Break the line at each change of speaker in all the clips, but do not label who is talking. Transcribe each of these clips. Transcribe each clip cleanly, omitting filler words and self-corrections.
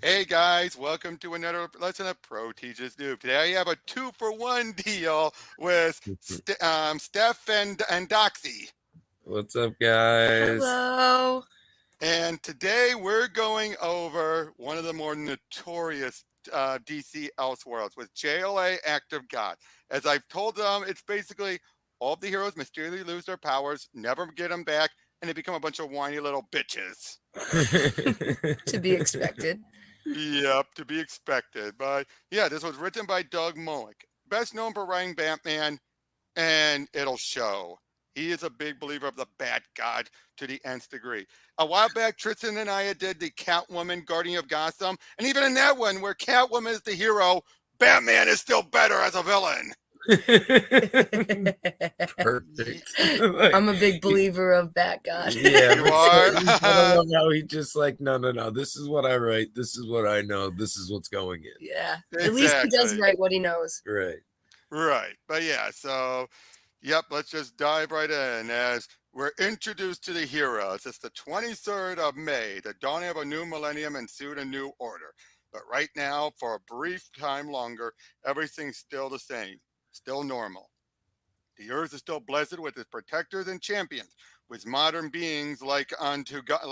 Hey guys, welcome to another lesson of Pro Teaches Noob. Today I have a 2-for-1 deal with Steph and Doxy.
What's up, guys?
Hello.
And today we're going over one of the more notorious DC Elseworlds with JLA Active God. As I've told them, it's basically all of the heroes mysteriously lose their powers, never get them back, and they become a bunch of whiny little bitches.
To be expected.
Yep, to be expected. But yeah, this was written by Doug Mowick, best known for writing Batman, and it'll show. He is a big believer of the Bat God to the nth degree. A while back, Tristan and I did the Catwoman Guardian of Gotham, and even in that one, where Catwoman is the hero, Batman is still better as a villain.
Perfect.
I'm a big believer of that God.
Yeah,
You are?
I love how he just like, no. This is what I write. This is what I know. This is what's going in.
Yeah.
Exactly.
At least he does write what he knows.
Right.
Right. But yeah, so, yep, let's just dive right in as we're introduced to the heroes. It's the 23rd of May, the dawning of a new millennium and soon a new order. But right now, for a brief time longer, everything's still the same, still normal. The earth is still blessed with its protectors and champions, with modern beings like unto gods.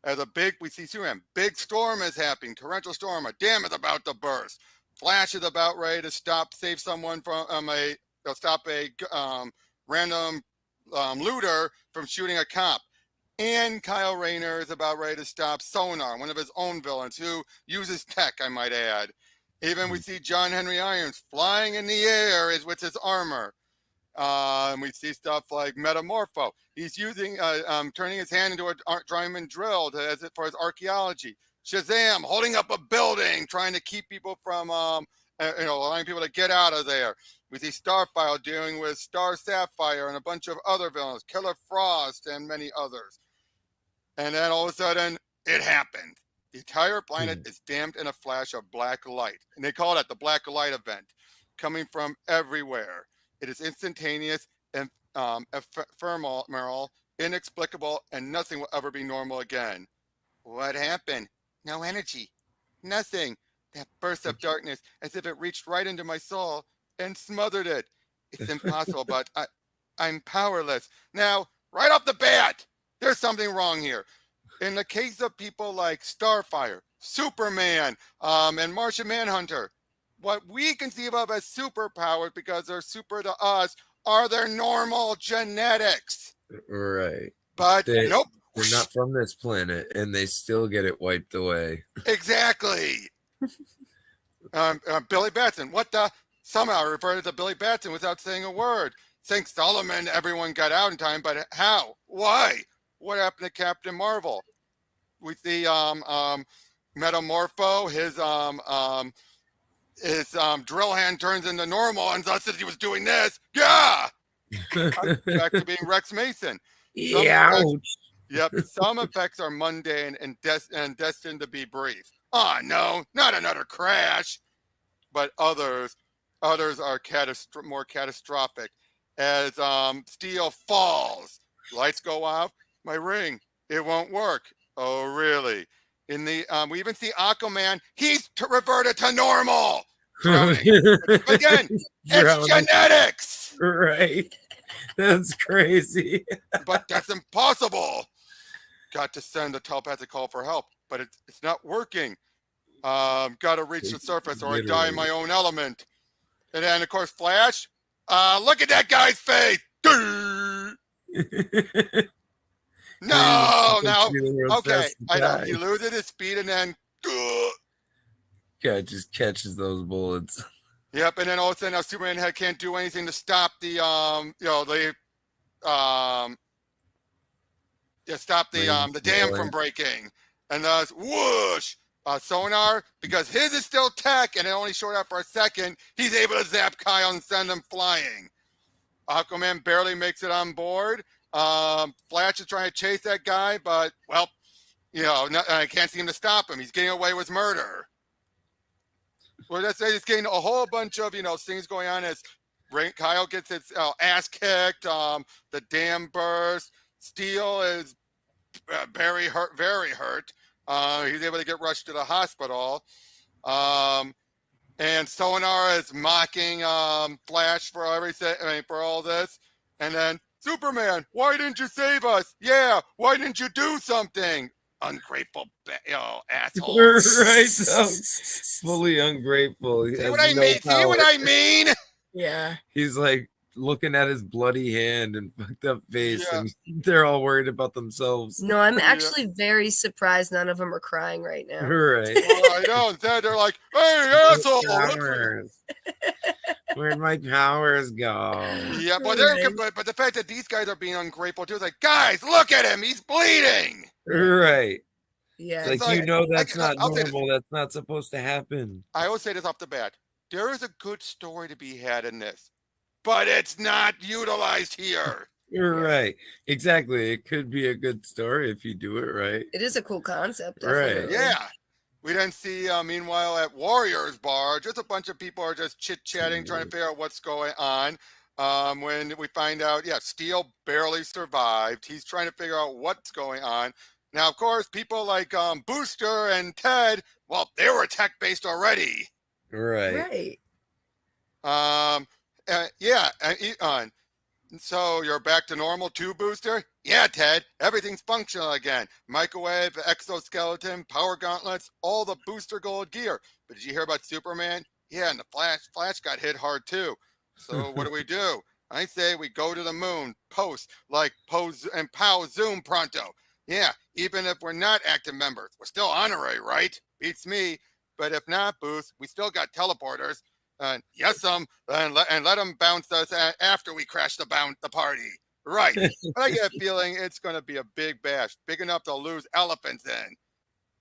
As we see Superman, big storm is happening, torrential storm, a dam is about to burst. Flash is about ready to save someone from stop a random looter from shooting a cop. And Kyle Rayner is about ready to stop Sonar, one of his own villains, who uses tech, I might add. Even we see John Henry Irons flying in the air with his armor. And we see stuff like Metamorpho. He's turning his hand into a diamond drill for his archaeology. Shazam holding up a building, trying to keep people from, allowing people to get out of there. We see Starfire dealing with Star Sapphire and a bunch of other villains, Killer Frost and many others. And then all of a sudden, it happened. The entire planet is damned in a flash of black light. And they call that the black light event, coming from everywhere. It is instantaneous and ephemeral, inexplicable, and nothing will ever be normal again. What happened? No energy. Nothing. That burst of darkness, as if it reached right into my soul and smothered it. It's impossible, but I'm powerless. Now, right off the bat, there's something wrong here. In the case of people like Starfire, Superman, and Martian Manhunter, what we conceive of as superpowers, because they're super to us, are their normal genetics.
Right.
But nope.
They're not from this planet, and they still get it wiped away.
Exactly. Billy Batson. What the? Somehow I reverted to Billy Batson without saying a word. Saying Solomon, everyone got out in time, but how? Why? What happened to Captain Marvel? We see Metamorpho, his drill hand turns into normal, and thus he was doing this. Yeah! Back to being Rex Mason. Some effects are mundane and destined to be brief. Oh no, not another crash. But others are more catastrophic. As steel falls, lights go off. My ring, it won't work. Oh really? In the we even see Aquaman. He's reverted to normal. Again, it's genetics.
Right. That's crazy.
But that's impossible. Got to send a telepathic call for help, but it's not working. Got to reach the surface or I die in my own element. And then, of course, Flash. Look at that guy's face. No. Okay, I know. He loses his speed and then.
Guy just catches those bullets.
Yep, and then all of a sudden, now Superman can't do anything to stop the stop the dam from breaking, and thus whoosh, Sonar, because his is still tech and it only showed up for a second. He's able to zap Kyle and send him flying. Aquaman barely makes it on board. Flash is trying to chase that guy, but well, I can't seem to stop him. He's getting away with murder. Well, let's say he's getting a whole bunch of things going on as Kyle gets his ass kicked. The dam burst. Steel is very hurt. He's able to get rushed to the hospital. And Sonar is mocking Flash for everything, for all this. And then Superman, why didn't you save us? Yeah, why didn't you do something? Ungrateful, asshole.
Right, fully ungrateful. He
See
has
what I
no
mean? See what
power.
I mean?
Yeah.
He's like looking at his bloody hand and fucked up face,
Yeah.
and they're all worried about themselves.
No, I'm
Yeah.
actually very surprised none of them are crying right now.
Right.
Well, I know. Instead, they're like, hey, asshole.
Powers. Where'd my powers go?
Yeah, but,
Right.
but the fact that these guys are being ungrateful too is like, guys, look at him. He's bleeding.
Right.
Yeah.
It's like,
like-
you know that's not
I'll say this.
normal. That's not supposed to happen.
I always say this off the bat. There is a good story to be had in this, but it's not utilized here.
You're right. Exactly. It could be a good story if you do it right.
It is a cool concept.
Right.
Definitely.
Yeah. We then see, meanwhile, at Warriors Bar, just a bunch of people are just chit-chatting, trying to figure out what's going on. When we find out, yeah, Steel barely survived. He's trying to figure out what's going on. Now, of course, people like Booster and Ted, well, they were tech-based already.
Right.
Right.
So you're back to normal too, Booster? Yeah, Ted. Everything's functional again. Microwave, exoskeleton, power gauntlets, all the Booster Gold gear. But did you hear about Superman? Yeah, and the Flash got hit hard too. So what do? I say we go to the moon, pose and pow zoom pronto. Yeah, even if we're not active members, we're still honorary, right? Beats me. But if not, Boost, we still got teleporters. And let them bounce us after we crash the party. Right. But I get a feeling it's going to be a big bash, big enough to lose elephants in.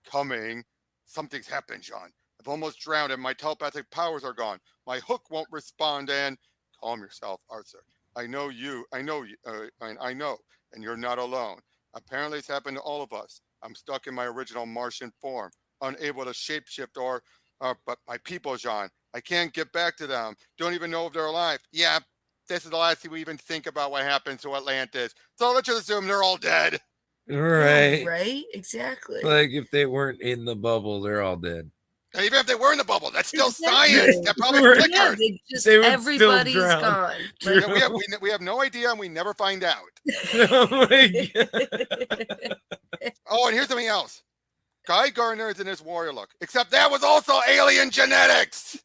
Coming. Something's happened, John. I've almost drowned and my telepathic powers are gone. My hook won't respond and... Calm yourself, Arthur. I know, and you're not alone. Apparently it's happened to all of us. I'm stuck in my original Martian form, unable to shapeshift but my people, John, I can't get back to them. Don't even know if they're alive. Yeah, this is the last thing we even think about what happened to Atlantis. So let's just assume they're all dead.
Right.
Right. Exactly.
Like if they weren't in the bubble, they're all dead.
And even if they were in the bubble, that's still
Exactly.
science. That probably
Right.
Yeah,
flickered.
they
would still
everybody's
drown.
gone.
True.
Like,
We have no idea and we never find out.
Oh my God.
Oh, and here's something else. Guy Gardner is in his warrior look, except that was also alien genetics.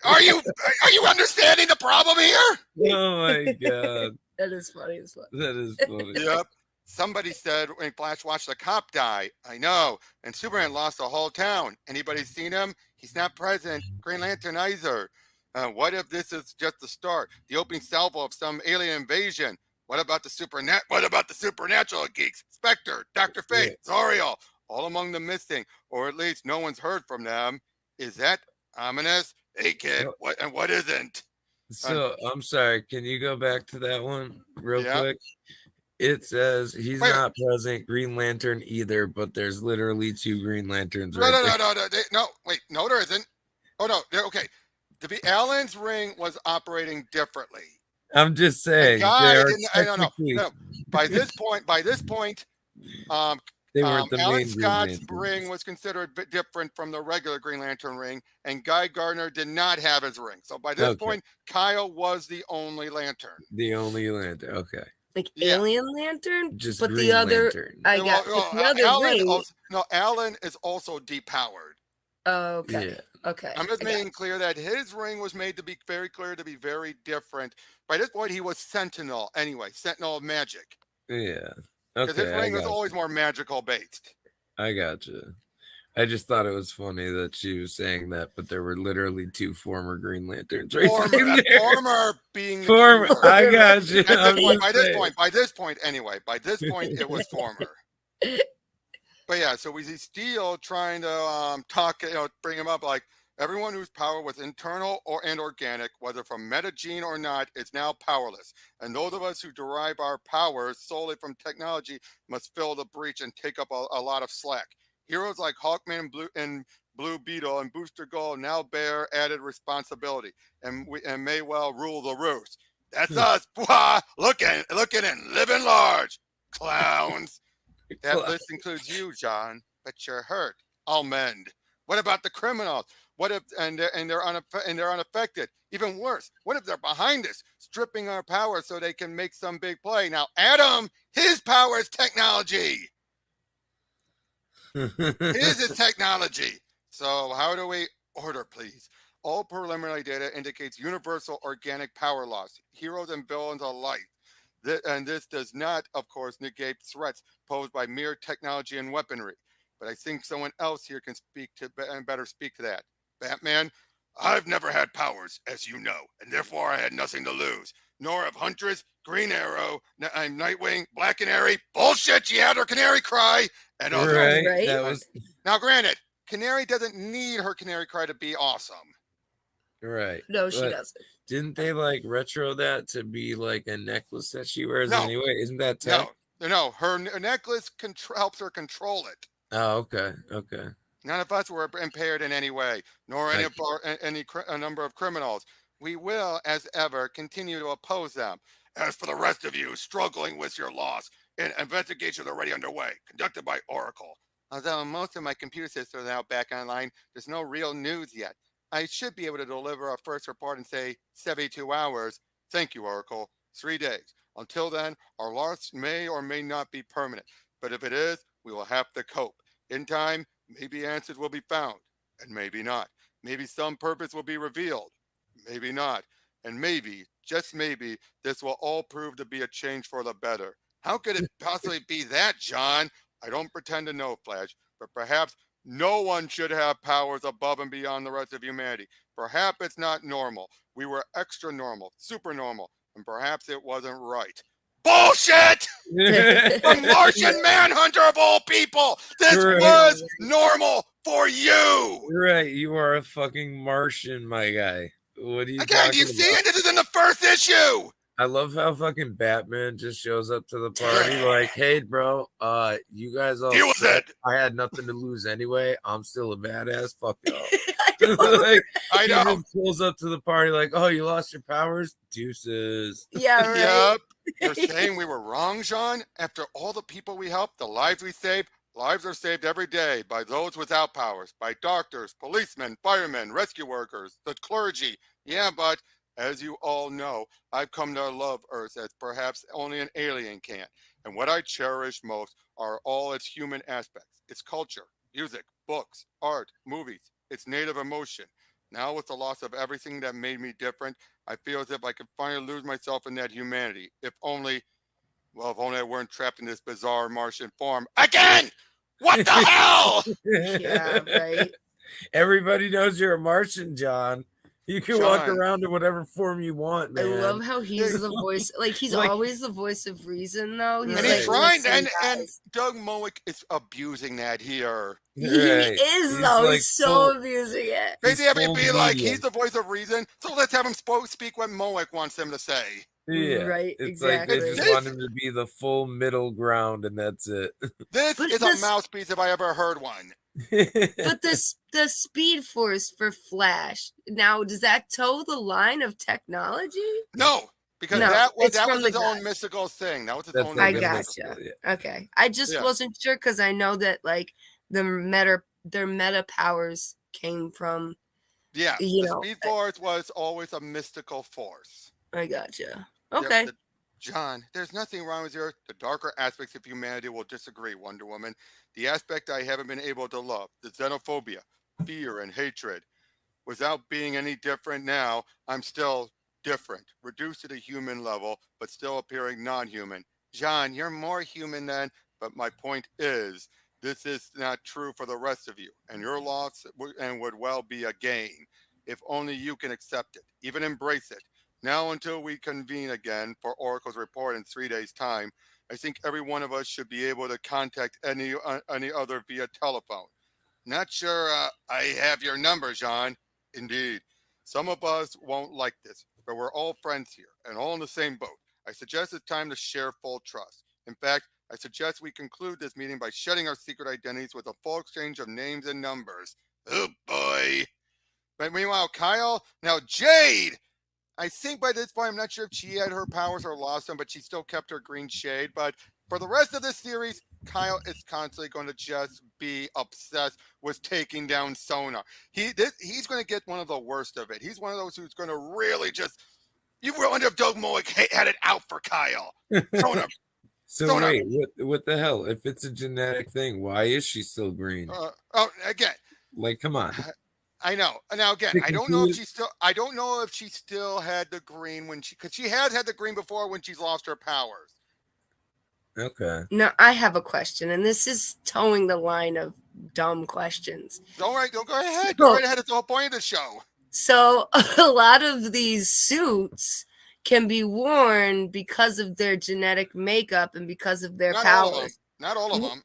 Are you understanding the problem here?
Oh my God.
that is funny as fuck.
That is funny.
Yep. Somebody said when Flash watched the cop die. I know. And Superman lost the whole town. Anybody seen him? He's not present. Green Lantern either. What if this is just the start? The opening salvo of some alien invasion? What about the supernatural geeks? Spectre, Dr. Fate, Zoriel, all among the missing, or at least no one's heard from them. Is that ominous? Hey kid, what isn't?
So I'm sorry. Can you go back to that one real
Yeah.
quick? It says he's
Wait.
not present. Green Lantern either, but there's literally 2 Green Lanterns
No,
right
no,
there.
no, no, no, no. Wait, no, there isn't. Oh no, okay. Alan's ring was operating differently.
I'm just saying.
Guy
they are
didn't. I don't know.
technically-
No, by this point,
They weren't the
Alan
main Green
Scott's
Lanterns.
ring was considered a bit different from the regular Green Lantern ring, and Guy Gardner did not have his ring. So by this
Okay.
point, Kyle was the only Lantern.
The only Lantern. Okay.
Like
Yeah.
Alien Lantern,
Just
but
Green
the other,
Lantern.
I got
Well,
the other
Alan
ring.
Alan is also depowered.
Oh, okay.
Yeah.
Okay.
I'm just
I got
making clear that his ring was made to be very clear to be very different. By this point, he was Sentinel anyway, Sentinel of Magic.
Yeah.
Because his
Okay. I
ring was
got
always more magical based.
I gotcha. I just thought it was funny that she was saying that, but there were literally 2 former Green Lanterns right there.
Former being the
Former.
key word.
I got you.
By this point, anyway, by this point, it was former. But yeah, so we see Steel trying to talk, bring him up like everyone whose power was internal and organic, whether from metagene or not, is now powerless. And those of us who derive our powers solely from technology must fill the breach and take up a lot of slack. Heroes like Hawkman and Blue Beetle and Booster Gold now bear added responsibility and may well rule the roost. That's us. Looking and living large. Clowns. That list includes you, John, but you're hurt. I'll mend. What about the criminals? What if they're unaffected? Even worse, what if they're behind us, stripping our power so they can make some big play? Now, Adam, his power is technology. His is technology. So how do we order, please? All preliminary data indicates universal organic power loss, heroes and villains alike. And this does not, of course, negate threats posed by mere technology and weaponry. But I think someone else here can speak to and better speak to that. Batman, I've never had powers, as you know, and therefore I had nothing to lose. Nor have Huntress, Green Arrow, Nightwing, Black Canary, bullshit, she had her canary cry, and others.
Right.
That was
Now, granted, Canary doesn't need her canary cry to be awesome.
right.
No, she
But
doesn't.
didn't they like retro that to be like a necklace that she wears
No.
anyway? Isn't that tech?
No, her necklace helps her control it.
Oh, okay. Okay.
None of us were impaired in any way, nor any a number of criminals. We will, as ever, continue to oppose them. As for the rest of you struggling with your loss, an investigation is already underway, conducted by Oracle. Although most of my computer systems are now back online, there's no real news yet. I should be able to deliver a first report in, say, 72 hours. Thank you, Oracle. 3 days. Until then, our loss may or may not be permanent. But if it is, we will have to cope. In time, maybe answers will be found, and maybe not. Maybe some purpose will be revealed, maybe not. And maybe, just maybe, this will all prove to be a change for the better. How could it possibly be that, John? I don't pretend to know, Flash, but perhaps no one should have powers above and beyond the rest of humanity. Perhaps it's not normal. We were extra normal, super normal, and perhaps it wasn't right. Bullshit! The Martian Manhunter of all people! This was normal for you!
Right, you are a fucking Martian, my guy. What are you
Again, do you see it? This is in the first issue!
I love how fucking Batman just shows up to the party like, hey, bro, you guys all
Deal with
suck.
it.
I had nothing to lose anyway. I'm still a badass. Fuck y'all.
I
I
He
know.
just pulls up to the party like, oh, you lost your powers? Deuces.
Yeah, right.
Yep. You're saying we were wrong, John? After all the people we helped, the lives we saved, lives are saved every day by those without powers, by doctors, policemen, firemen, rescue workers, the clergy. Yeah, but as you all know, I've come to love Earth as perhaps only an alien can. And what I cherish most are all its human aspects, its culture, music, books, art, movies, its native emotion. Now, with the loss of everything that made me different, I feel as if I could finally lose myself in that humanity. If only I weren't trapped in this bizarre Martian form again. What the hell?
Yeah, right.
Everybody knows you're a Martian, John. You can walk
John.
around in whatever form you want, man.
I love how he's the voice. Like he's
Like-
always the voice of reason, though. He's
And
like,
he's trying,
"Listen,
and
guys."
Doug Mowick is abusing that here.
He
Right.
is
He's
though.
like
He's so
full-
abusing it.
Crazy
He's
having
full
be like,
media.
he's the voice of reason, so let's have him speak what Mowick wants him to say.
Yeah,
Right,
it's like they
exactly.
just want him to be the full middle ground, and that's it.
This
But
is
this-
a mouthpiece if I ever heard one.
But the Speed Force for Flash. Now, does that toe the line of technology?
No, because
No,
that was
it's from
his
the
own
gods.
mystical thing. That was his
That's
own
like
I
a
mystical-
gotcha.
mystical, yeah.
Okay, I just
Yeah.
wasn't sure because I know that like their meta powers came from.
Yeah,
You
the
know,
Speed Force was always a mystical force.
I gotcha.
Yep,
Okay.
John, there's nothing wrong with your the darker aspects of humanity will disagree, Wonder Woman. The aspect I haven't been able to love, the xenophobia, fear, and hatred. Without being any different now, I'm still different, reduced to the human level, but still appearing non-human. John, you're more human than, but my point is, this is not true for the rest of you, and your loss would well be a gain, if only you can accept it, even embrace it. Now, until we convene again for Oracle's report in 3 days' time, I think every one of us should be able to contact any other via telephone. Not sure I have your number, John. Indeed. Some of us won't like this, but we're all friends here and all in the same boat. I suggest it's time to share full trust. In fact, I suggest we conclude this meeting by shedding our secret identities with a full exchange of names and numbers. Oh boy. But meanwhile, Kyle, now Jade! I think by this point, I'm not sure if she had her powers or lost them, but she still kept her green shade. But for the rest of this series, Kyle is constantly going to just be obsessed with taking down Sona. He's going to get one of the worst of it. He's one of those who's going to really just. You wonder if Doug Moik had it out for Kyle. Sona.
So
Sona.
wait, what the hell? If it's a genetic thing, why is she still green?
Again.
Like, come on.
I know. Now again, I don't know if she still had the green because she has had the green before when she's lost her powers.
Okay.
Now, I have a question, and this is towing the line of dumb questions.
All right, go ahead. Go right ahead. It's the whole point of the show.
So a lot of these suits can be worn because of their genetic makeup and because of their powers.
Not all of them.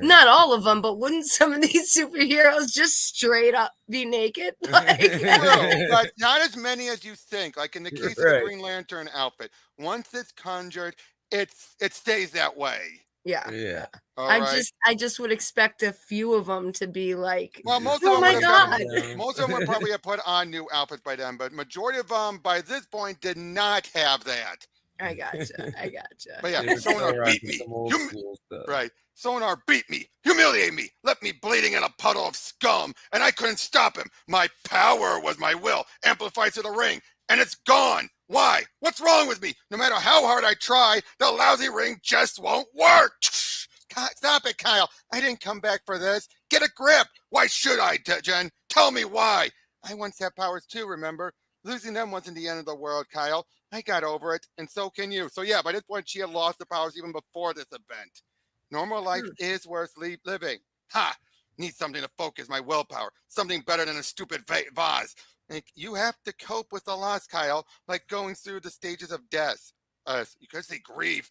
Not all of them, but wouldn't some of these superheroes just straight up be naked?
But not as many as you think. Like in the case of the Green Lantern outfit, once it's conjured, it stays that way.
Yeah. I just would expect a few of them to be like,
well, most
oh
of
my
them
god.
Most of them would probably have put on new outfits by then, but majority of them by this point did not have that.
I gotcha.
But yeah, Sonar beat me. Sonar beat me, humiliated me, left me bleeding in a puddle of scum, and I couldn't stop him. My power was my will, amplified to the ring, and it's gone. Why? What's wrong with me? No matter how hard I try, the lousy ring just won't work. Stop it, Kyle. I didn't come back for this. Get a grip. Why should I, Jen? Tell me why. I once had powers too, remember? Losing them wasn't the end of the world, Kyle. I got over it, and so can you. So yeah, by this point, she had lost the powers even before this event. Normal life is worth living. Ha! Need something to focus my willpower. Something better than a stupid vase. You have to cope with the loss, Kyle, like going through the stages of death. Because they grieve.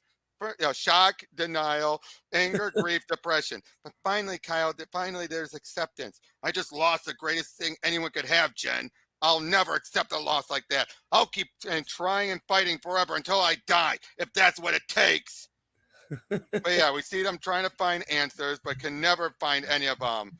Shock, denial, anger, grief, depression. But finally, Kyle, there's acceptance. I just lost the greatest thing anyone could have, Jen. I'll never accept a loss like that. I'll keep trying and fighting forever until I die, if that's what it takes. But yeah, we see them trying to find answers, but can never find any of them.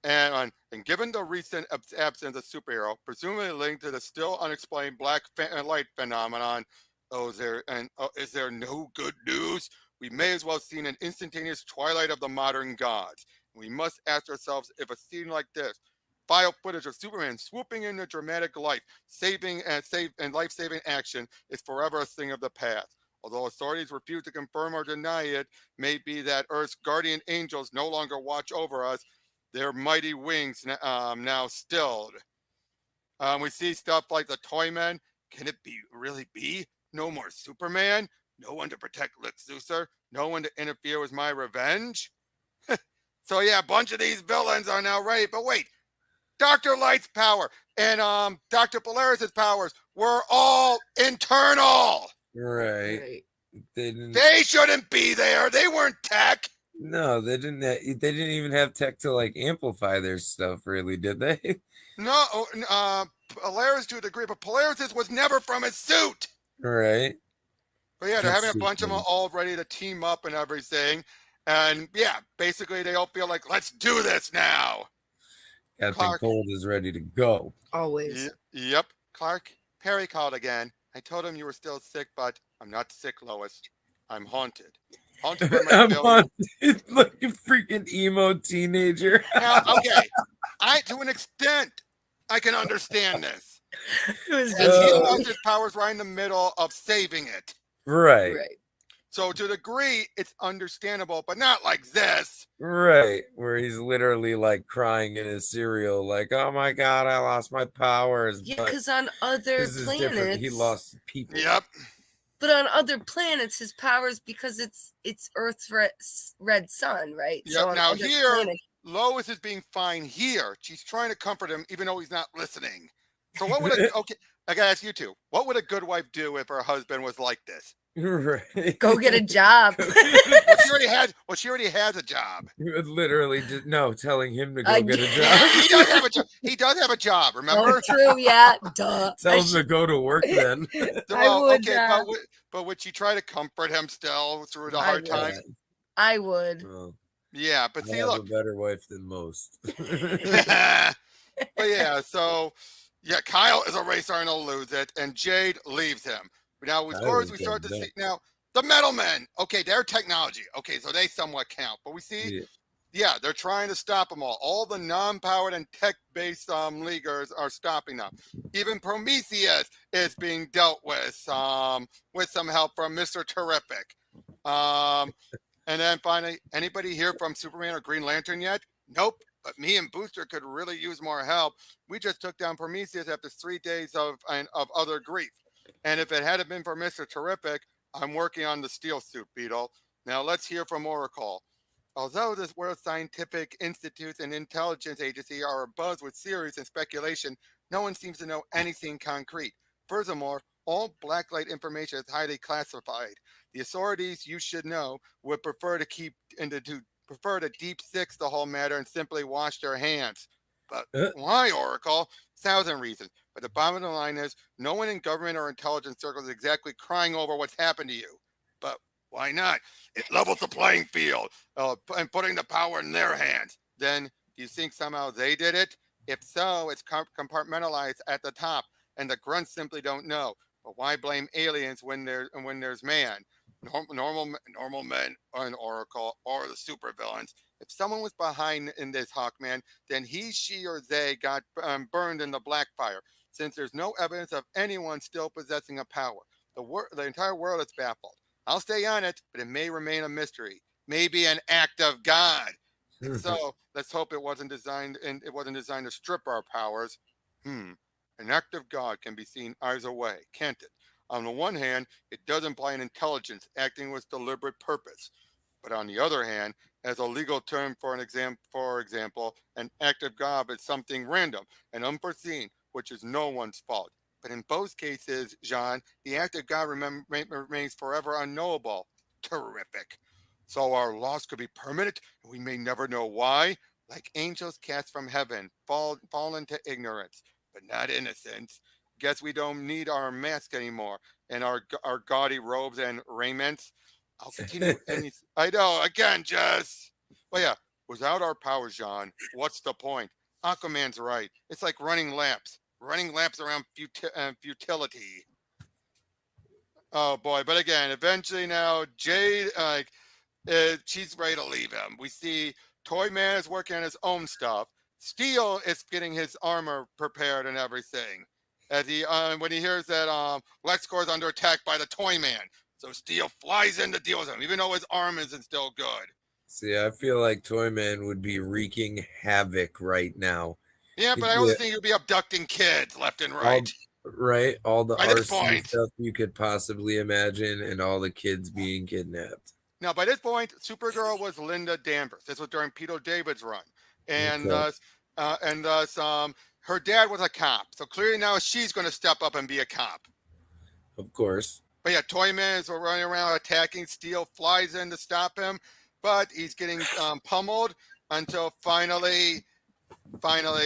And given the recent absence of superhero, presumably linked to the still unexplained black light phenomenon, is there no good news? We may as well have seen an instantaneous twilight of the modern gods. We must ask ourselves if a scene like this, file footage of Superman swooping into dramatic life, saving and life-saving action, is forever a thing of the past. Although authorities refuse to confirm or deny it, may be that Earth's guardian angels no longer watch over us, their mighty wings now stilled. We see stuff like the Toyman. Can it really be? No more Superman? No one to protect Lex Luthor? No one to interfere with my revenge? So yeah, a bunch of these villains are now ready. But wait, Dr. Light's power and Dr. Polaris' powers were all internal.
Right.
They shouldn't be there. They weren't tech.
No, they didn't. They didn't even have tech to like amplify their stuff, really, did they?
No, Polaris to a degree, but Polaris was never from his suit.
Right.
But yeah, they're having a bunch of them all ready to team up and everything, and yeah, basically they all feel like, let's do this now.
Captain Cold is ready to go.
Always.
Yep. Clark, Perry called again. I told him you were still sick, but I'm not sick, Lois. I'm haunted. Haunted by my
I'm haunted like a freaking emo teenager.
Now, okay, to an extent, I can understand this. He lost his powers right in the middle of saving it.
Right.
So to a degree, it's understandable, but not like this.
Right. Where he's literally like crying in his cereal, like, oh my God, I lost my powers.
Yeah, because on other planets,
he lost people.
Yep.
But on other planets, his powers, because it's Earth's red sun, right?
Yep. So now here, Lois is being fine here. She's trying to comfort him, even though he's not listening. So what would I gotta ask you two, what would a good wife do if her husband was like this?
Right.
Go get a job.
She already has a job.
You would literally just telling him to go get a job.
He does have a job. He does have a job. Remember?
Oh, true. Yeah. Duh.
Tell him to go to work then.
But would she try to comfort him still through the hard time?
I would.
Well,
yeah, but see, look,
a better wife than most.
But yeah, so yeah, Kyle is already starting to lose it, and Jade leaves him. Now, as far as we start to see now, The Metal Men. Okay, their technology. Okay, so they somewhat count. But we see, yeah, they're trying to stop them all. All the non-powered and tech-based leaguers are stopping them. Even Prometheus is being dealt with some help from Mr. Terrific. And then finally, anybody hear from Superman or Green Lantern yet? Nope. But me and Booster could really use more help. We just took down Prometheus after 3 days of utter grief. And if it hadn't been for Mr. Terrific, I'm working on the steel suit, Beetle. Now let's hear from Oracle. Although this World Scientific Institute and Intelligence Agency are abuzz with theories and speculation, no one seems to know anything concrete. Furthermore, all blacklight information is highly classified. The authorities, you should know, would prefer to deep six the whole matter and simply wash their hands. But why, Oracle? 1,000 reasons. But the bottom line is, no one in government or intelligence circles is exactly crying over what's happened to you. But why not? It levels the playing field and putting the power in their hands. Then, do you think somehow they did it? If so, it's compartmentalized at the top, and the grunts simply don't know. But why blame aliens when there's man? Normal men and Oracle or the supervillains. If someone was behind in this, Hawkman, then he, she, or they got burned in the black fire. Since there's no evidence of anyone still possessing a power, the entire world is baffled. I'll stay on it, but it may remain a mystery. Maybe an act of God. And so let's hope it wasn't designed to strip our powers. An act of God can be seen either way, can't it? On the one hand, it does imply an intelligence acting with deliberate purpose. But on the other hand, as a legal term for example, an act of God is something random and unforeseen, which is no one's fault. But in both cases, Jean, the act of God remains forever unknowable. Terrific. So our loss could be permanent, and we may never know why. Like angels cast from heaven, fall into ignorance, but not innocence. Guess we don't need our mask anymore and our gaudy robes and raiments. I'll continue. I know, again, Jess. But yeah, without our powers, John, what's the point? Aquaman's right. It's like running laps around futility. Oh boy! But again, eventually now, Jade, she's ready to leave him. We see Toyman is working on his own stuff. Steel is getting his armor prepared and everything. As when he hears that LexCorp is under attack by the Toyman, so Steel flies in to deal with him, even though his arm isn't still good.
See, I feel like Toyman would be wreaking havoc right now.
Yeah, but I also think he'd be abducting kids left and right.
All the
by this
arson
point,
stuff you could possibly imagine, and all the kids being kidnapped.
Now, by this point, Supergirl was Linda Danvers. This was during Peter David's run, and thus, her dad was a cop. So clearly now she's going to step up and be a cop.
Of course.
But yeah, Toyman is running around attacking. Steel flies in to stop him, but he's getting pummeled until finally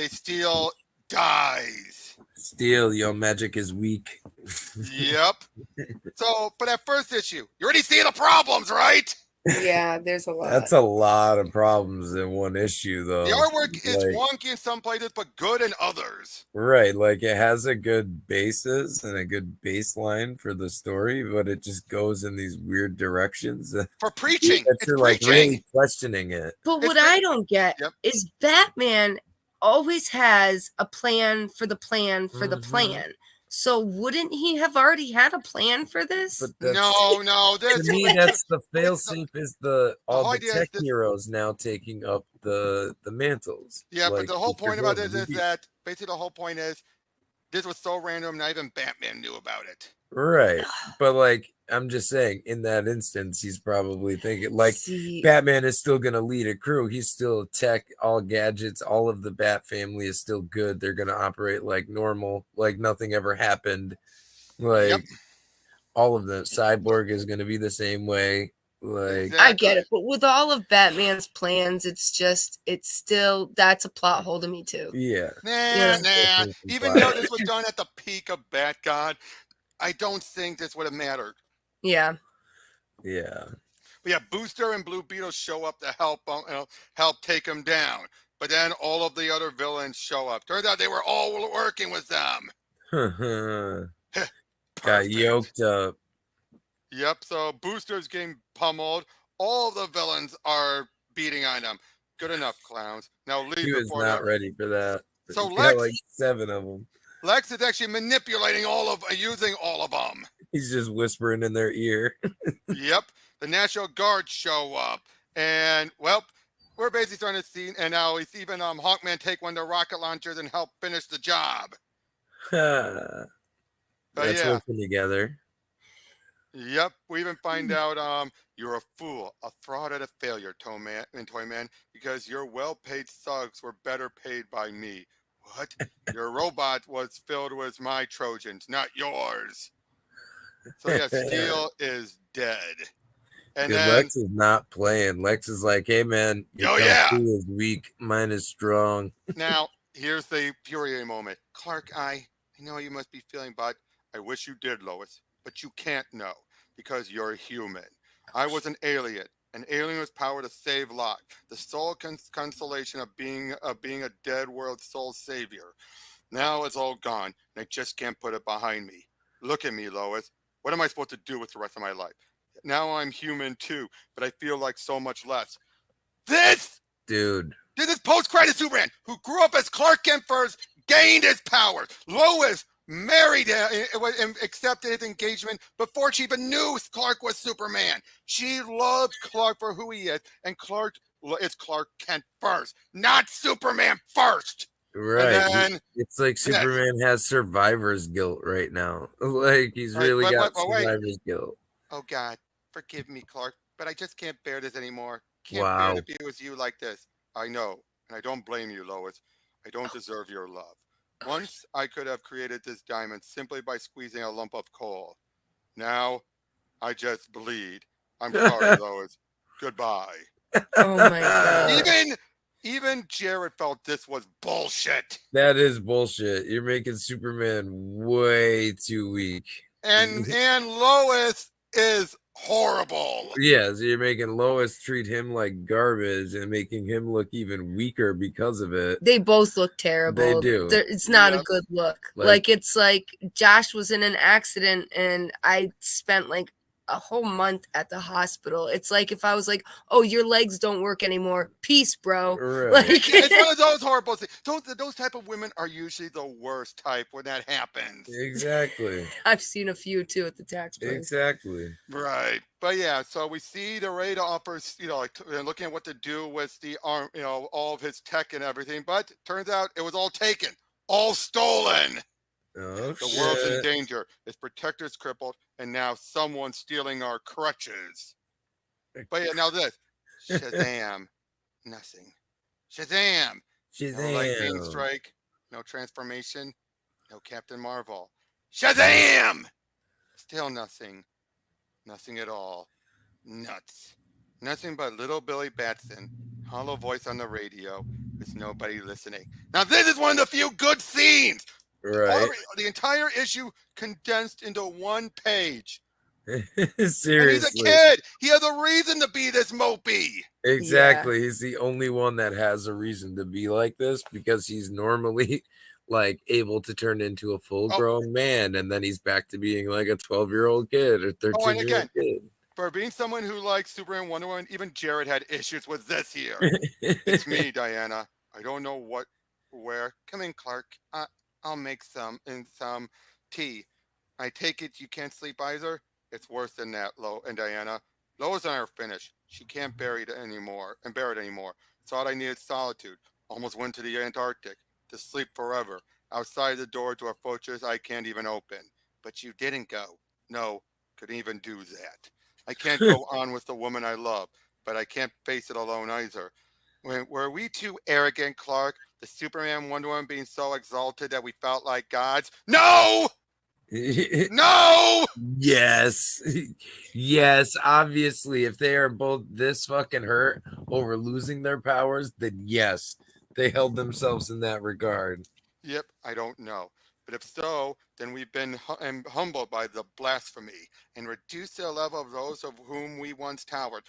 Steel dies.
Steel, your magic is weak.
Yep. So, but that first issue, you already see the problems, right?
Yeah, there's a lot.
That's a lot of problems in one issue, though.
The artwork is wonky in some places, but good in others.
Right, like it has a good basis and a good baseline for the story, but it just goes in these weird directions.
For preaching,
it's like really questioning it.
But what I don't get is Batman always has a plan for the plan for the plan. So wouldn't he have already had a plan for this?
But
no.
To me, that's the failsafe is all the tech heroes now taking up the mantles.
Yeah, but the whole point about this is that basically the whole point is this was so random, not even Batman knew about it.
Right. But like I'm just saying, in that instance, he's probably thinking like Batman is still gonna lead a crew. He's still tech, all gadgets, all of the Bat family is still good. They're gonna operate like normal, like nothing ever happened. Like all of them. Cyborg is gonna be the same way. Like
I get it, but with all of Batman's plans, it's still that's a plot hole to me too.
Yeah.
Nah. Even though this was done at the peak of Bat God, I don't think this would have mattered.
Yeah.
Yeah.
But yeah, Booster and Blue Beetle show up to help take him down. But then all of the other villains show up. Turns out they were all working with them.
Got yoked up.
Yep. So Booster's getting pummeled. All the villains are beating on him. Good enough, clowns. Now leave
He was
before
not
the.
ready for that.
So
He's got like
Lex
7 of them.
Lex is actually manipulating using all of them.
He's just whispering in their ear.
Yep. The National Guard show up, and well, we're basically starting to see, and now it's even Hawkman take one of the rocket launchers and help finish the job.
That's
yeah.
working together.
Yep. We even find out you're a fool, a fraud, and a failure, Toyman, because your well-paid thugs were better paid by me. What? Your robot was filled with my Trojans, not yours. So yeah, Steel is dead. And
Good,
then
Lex is not playing. Lex is like, hey man, your Kung Fu is weak, mine is strong.
Now, here's the infuriating moment. Clark, I know you must be feeling, but I wish you did, Lois. But you can't know, because you're human. I was an alien with power to save lives. The sole consolation of being a dead world soul savior. Now it's all gone, and I just can't put it behind me. Look at me, Lois. What am I supposed to do with the rest of my life? Now I'm human too, but I feel like so much less. This is post-credit Superman, who grew up as Clark Kent first, gained his powers. Lois married him and accepted his engagement before she even knew Clark was Superman. She loved Clark for who he is, and Clark is Clark Kent first, not Superman first.
Right. Then, it's like Superman has survivor's guilt right now. Like, he's really got survivor's guilt.
Oh, God, forgive me, Clark, but I just can't bear this anymore. Can't bear to be with you like this. I know, and I don't blame you, Lois. I don't deserve your love. Once I could have created this diamond simply by squeezing a lump of coal. Now I just bleed. I'm sorry, Lois. Goodbye.
Oh my God.
Even Jared felt this was bullshit.
That is bullshit. You're making Superman way too weak.
And Lois is horrible.
Yeah, so you're making Lois treat him like garbage and making him look even weaker because of it.
They both look terrible.
They do.
It's not a good look. Like it's like Josh was in an accident and I spent like a whole month at the hospital. It's like if I was like, oh, your legs don't work anymore. Peace, bro.
Right.
Like, it's one of those horrible things. Those type of women are usually the worst type when that happens.
Exactly.
I've seen a few too at the tax place.
Exactly.
Right. But yeah, so we see the Raid offers, like looking at what to do with the arm, all of his tech and everything. But turns out it was all taken, all stolen.
Oh,
the world's in danger. Its protectors crippled, and now someone's stealing our crutches. But yeah, now this. Shazam. Nothing. Shazam. No lightning strike. No transformation. No Captain Marvel. Shazam! Still nothing. Nothing at all. Nuts. Nothing but little Billy Batson. Hollow voice on the radio with nobody listening. Now this is one of the few good scenes.
Right.
The entire issue condensed into one page.
Seriously.
And he's a kid. He has a reason to be this mopey.
Exactly. Yeah. He's the only one that has a reason to be like this because he's normally like able to turn into a full-grown man, and then he's back to being like a 12-year-old kid or 13-year-old kid.
For being someone who likes Superman, Wonder Woman, even Jared had issues with this here. It's me, Diana. I don't know where. Come in, Clark. I'll make some tea. I take it you can't sleep either? It's worse than that, Lo and Diana. Lois and I are finished. She can't bear it anymore. Thought I needed solitude. Almost went to the Antarctic to sleep forever. Outside the door to a fortress I can't even open. But you didn't go. No, couldn't even do that. I can't go on with the woman I love, but I can't face it alone either. Were we too arrogant, Clark? The Superman, Wonder Woman being so exalted that we felt like gods? No! No!
Yes. Yes, obviously, if they are both this fucking hurt over losing their powers, then yes, they held themselves in that regard.
Yep, I don't know. But if so, then we've been humbled by the blasphemy and reduced to the level of those of whom we once towered.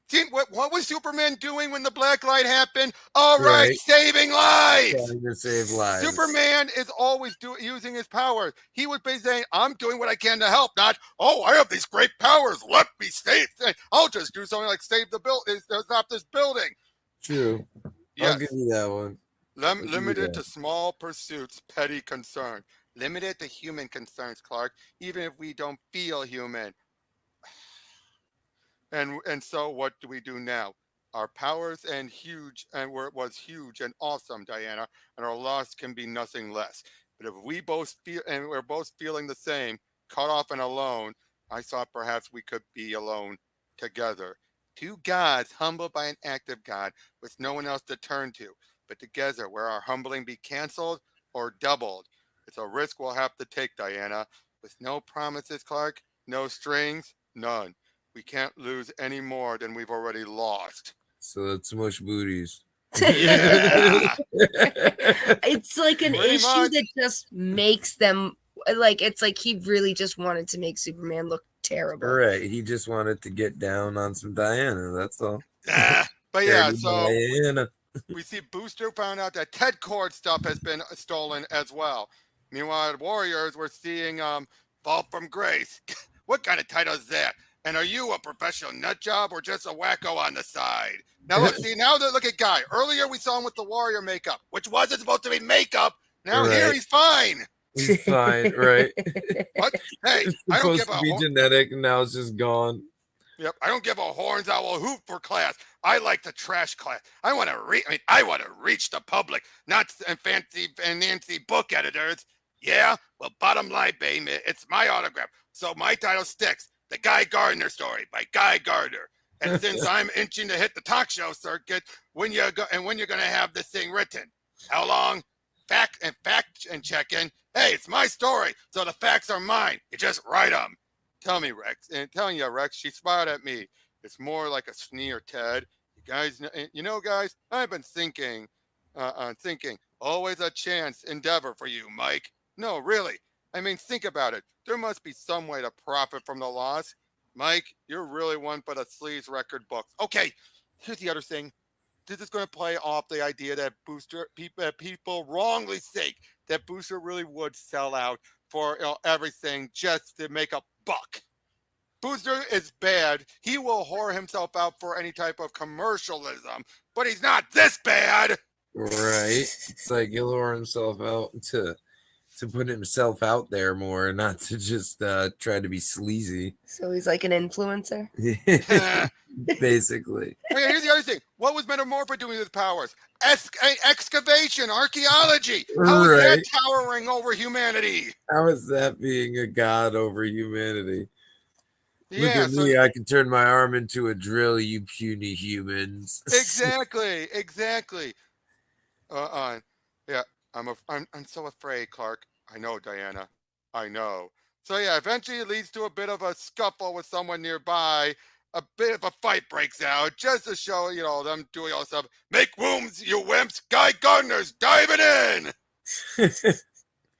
See, what was Superman doing when the black light happened? All right,
Right.
saving lives.
Trying to save lives.
Superman is always using his powers. He would be saying, I'm doing what I can to help, not, oh, I have these great powers. Let me save. I'll just do something like save the building, stop this building.
True.
Yes.
I'll give you that one.
Limited to small pursuits, petty concern. Limited to human concerns, Clark, even if we don't feel human. And so what do we do now? Our powers and was huge and awesome, Diana, and our loss can be nothing less. But if we both feel, and we're both feeling the same, cut off and alone, I thought perhaps we could be alone together. Two gods humbled by an active God with no one else to turn to, but together where our humbling be canceled or doubled. It's a risk we'll have to take, Diana, with no promises, Clark, no strings, none. We can't lose any more than we've already lost.
So let's smush booties.
Yeah.
It's like an
Pretty
issue
much.
that just makes them like, it's like he really just wanted to make Superman look terrible.
Right. He just wanted to get down on some Diana. That's all.
But yeah,
Dirty
so
Diana.
we see Booster found out that Ted Cord stuff has been stolen as well. Meanwhile, at Warriors, we're seeing Fall from Grace. What kind of title is that? And are you a professional nut job or just a wacko on the side? Now look, look at Guy. Earlier we saw him with the Warrior makeup, which wasn't supposed to be makeup. Now here
Right.
he's fine.
He's fine, right?
What? Hey,
It's
I don't
supposed
give
to be
a
genetic, and now it's just gone.
Yep, I don't give a horns owl hoot for class. I like the trash class. I want to reach the public, not fancy and Nancy book editors. Yeah, well, bottom line, baby, it's my autograph, so my title sticks. The Guy Gardner Story by Guy Gardner. And since I'm itching to hit the talk show circuit, when you're going to have this thing written? How long? Fact and check in. Hey, it's my story, so the facts are mine. You just write them. Tell me, Rex. And telling you, Rex, she smiled at me. It's more like a sneer, Ted. You guys, guys, I've been thinking, always a chance endeavor for you, Mike. No, really. I mean, think about it. There must be some way to profit from the loss. Mike, you're really one for the sleaze record books. Okay, here's the other thing. This is going to play off the idea that people wrongly think that Booster really would sell out for everything just to make a buck. Booster is bad. He will whore himself out for any type of commercialism, but he's not this bad.
Right. It's like he'll whore himself out to put himself out there more, not to just try to be sleazy.
So he's like an influencer?
Basically.
Okay, here's the other thing. What was Metamorpho doing with his powers? Excavation, archaeology. How is that towering over humanity?
How is that being a god over humanity? Look
Yeah,
at me, I can turn my arm into a drill, you puny humans.
Exactly. Yeah, I'm so afraid, Clark. I know, Diana. I know. So yeah, eventually it leads to a bit of a scuffle with someone nearby. A bit of a fight breaks out just to show, them doing all this stuff. Make wombs, you wimps. Guy Gardner's diving in.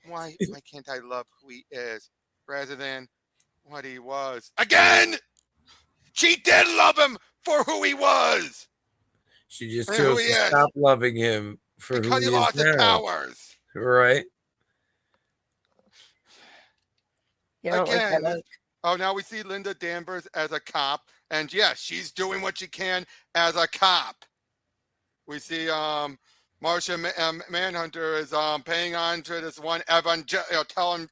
Why can't I love who he is rather than what he was? Again! She did love him for who he was.
She just chose to stop loving him for
because
who
he lost his powers.
Right.
Again. Now we see Linda Danvers as a cop, and yes, she's doing what she can as a cop. We see Marcia Manhunter is paying on to this one telling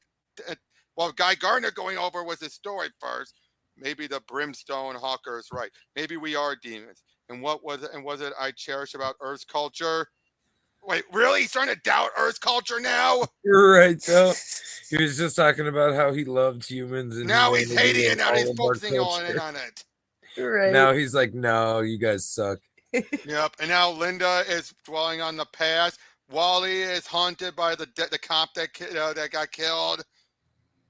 Guy Gardner going over was his story first. Maybe the brimstone hawker is right. Maybe we are demons. And what was it? And was it I cherish about Earth's culture? Wait, really? He's trying to doubt Earth's culture now?
You're right, though. He was just talking about how he loved humans. And
now he's hating it. Now he's focusing on it.
Right.
Now he's like, no, you guys suck.
Yep. And now Linda is dwelling on the past. Wally is haunted by the cop that got killed.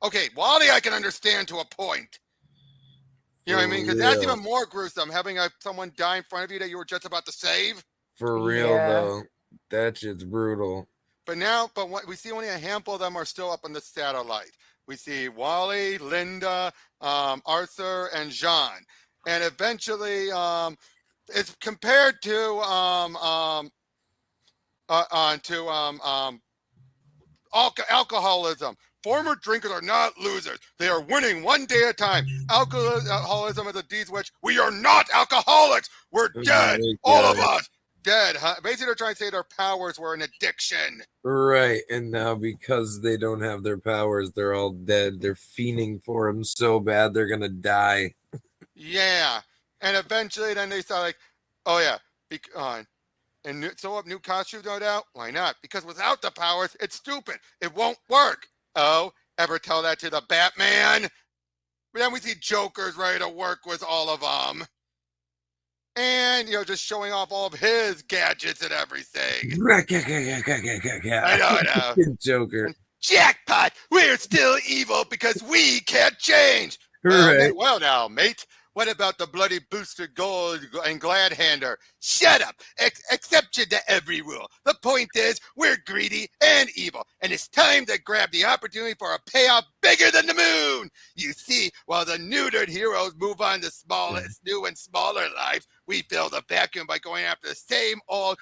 Okay, Wally I can understand to a point. You know what I mean? Because that's even more gruesome, having someone die in front of you that you were just about to save.
For real, though. That shit's brutal.
But what we see only a handful of them are still up on the satellite. We see Wally, Linda, Arthur, and Jean. and eventually, it's compared to alcoholism. Former drinkers are not losers. They are winning one day at a time. Alcoholism is a disease which we are not alcoholics. We're dead. All of us dead. Huh? Basically, they're trying to say their powers were an addiction.
Right. And now because they don't have their powers, they're all dead. They're fiending for them so bad they're going to die.
Yeah. And eventually then they start like, oh yeah, and sew up new costumes, no doubt. Why not? Because without the powers, it's stupid. It won't work. Oh, ever tell that to the Batman? But then we see Joker's ready to work with all of them. And, just showing off all of his gadgets and everything. I know.
Joker.
And jackpot! We're still evil because we can't change.
Right.
Well now, mate. What about the bloody booster gold and Gladhander? Shut up! Exception to every rule. The point is, we're greedy and evil, and it's time to grab the opportunity for a payoff bigger than the moon. You see, while the neutered heroes move on to new and smaller lives, we fill the vacuum by going after the same old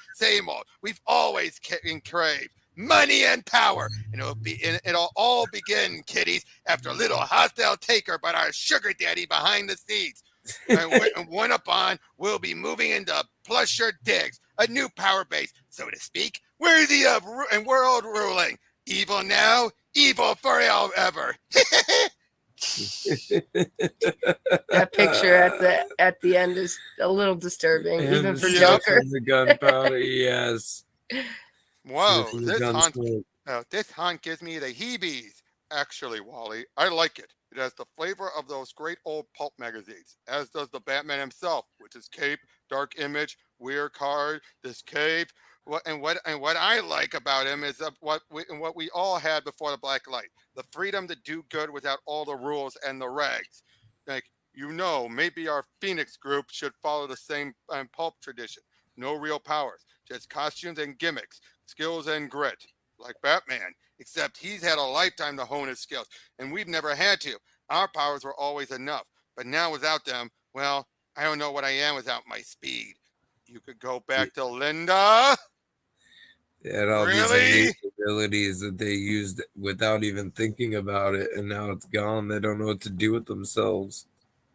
we've always craved. Money and power, and it'll all begin, kiddies, after a little hostile taker by our sugar daddy behind the scenes. And one upon, we'll be moving into Plusher Digs, a new power base, so to speak, worthy of and world ruling. Evil now, evil forever.
That picture at the end is a little disturbing, even for Joker.
The gunpowder, yes.
Whoa, this hunt gives me the heebies. Actually, Wally, I like it. It has the flavor of those great old pulp magazines, as does the Batman himself, with his cape, dark image, weird card, this cape. What I like about him is what we all had before the black light: the freedom to do good without all the rules and the regs. Like, maybe our Phoenix group should follow the same pulp tradition. No real powers, just costumes and gimmicks, skills and grit, like Batman, except he's had a lifetime to hone his skills, and we've never had to. Our powers were always enough, but now without them, well, I don't know what I am without my speed. You could go back to Linda.
And all
Really?
these abilities that they used without even thinking about it, and now it's gone. They don't know what to do with themselves.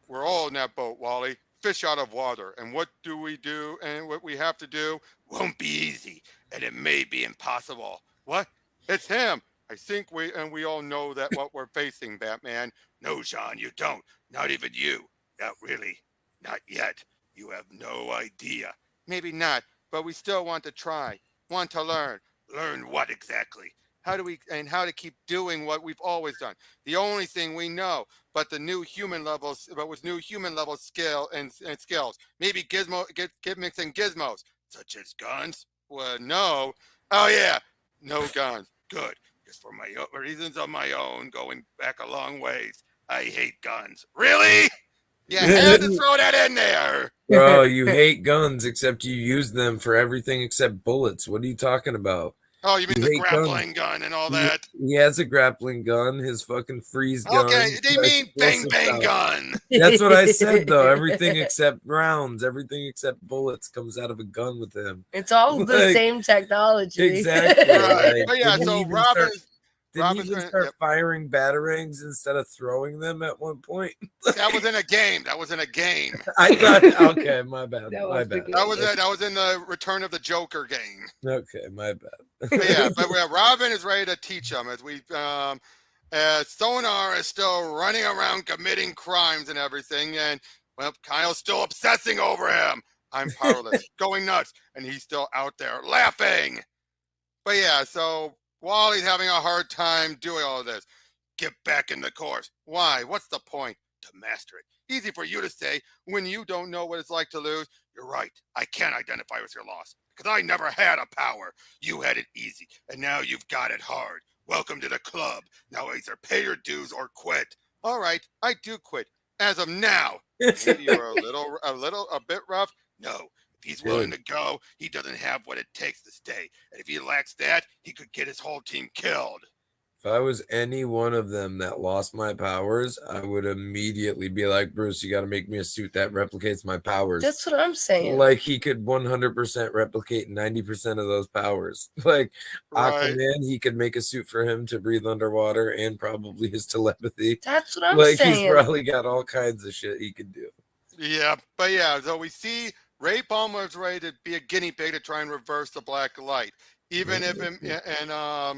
We're all in that boat, Wally. Fish out of water. And what do we do? And what we have to do won't be easy, and it may be impossible. What? It's him. I think we all know that what we're facing, Batman. No, Sean, you don't. Not even you. Not really. Not yet. You have no idea. Maybe not, but we still want to try. Want to learn. Learn what exactly? How to keep doing what we've always done. The only thing we know, but with new human level skill and skills. Maybe gimmicks and gizmos, such as guns. Well, no. Oh yeah, no guns. Good. Just for my reasons of my own, going back a long ways. I hate guns. Really? You had to throw that in there.
Bro, you hate guns, except you use them for everything except bullets. What are you talking about?
Oh, you mean the grappling gun and all that?
He has a grappling gun, his fucking freeze gun.
Okay, they mean bang bang gun.
That's what I said, though. Everything except rounds, everything except bullets comes out of a gun with him.
It's all the same technology.
Exactly.
Right. But yeah, so
Didn't he even start firing batarangs instead of throwing them at one point?
That was in a game.
I thought, okay, my bad.
That
was in the Return of the Joker game.
Okay, my bad.
But Robin is ready to teach him as Sonar is still running around committing crimes and everything, and well, Kyle's still obsessing over him. I'm powerless, going nuts, and he's still out there laughing. But yeah, so Wally's having a hard time doing all of this. Get back in the course. Why? What's the point? To master it. Easy for you to say when you don't know what it's like to lose. You're right. I can't identify with your loss because I never had a power. You had it easy, and now you've got it hard. Welcome to the club. Now either pay your dues or quit. All right, I do quit. As of now. Maybe you're a bit rough. No. If he's willing to go, he doesn't have what it takes to stay. And if he lacks that, he could get his whole team killed.
I was any one of them that lost my powers, I would immediately be like, Bruce, you got to make me a suit that replicates my powers.
That's what I'm saying.
Like he could 100% replicate 90% of those powers. Like
Right.
Aquaman, he could make a suit for him to breathe underwater and probably his telepathy.
That's what I'm
Like
saying.
he's probably got all kinds of shit he could do.
Yeah, but yeah, so we see Ray Palmer is ready to be a guinea pig to try and reverse the black light, even if you know,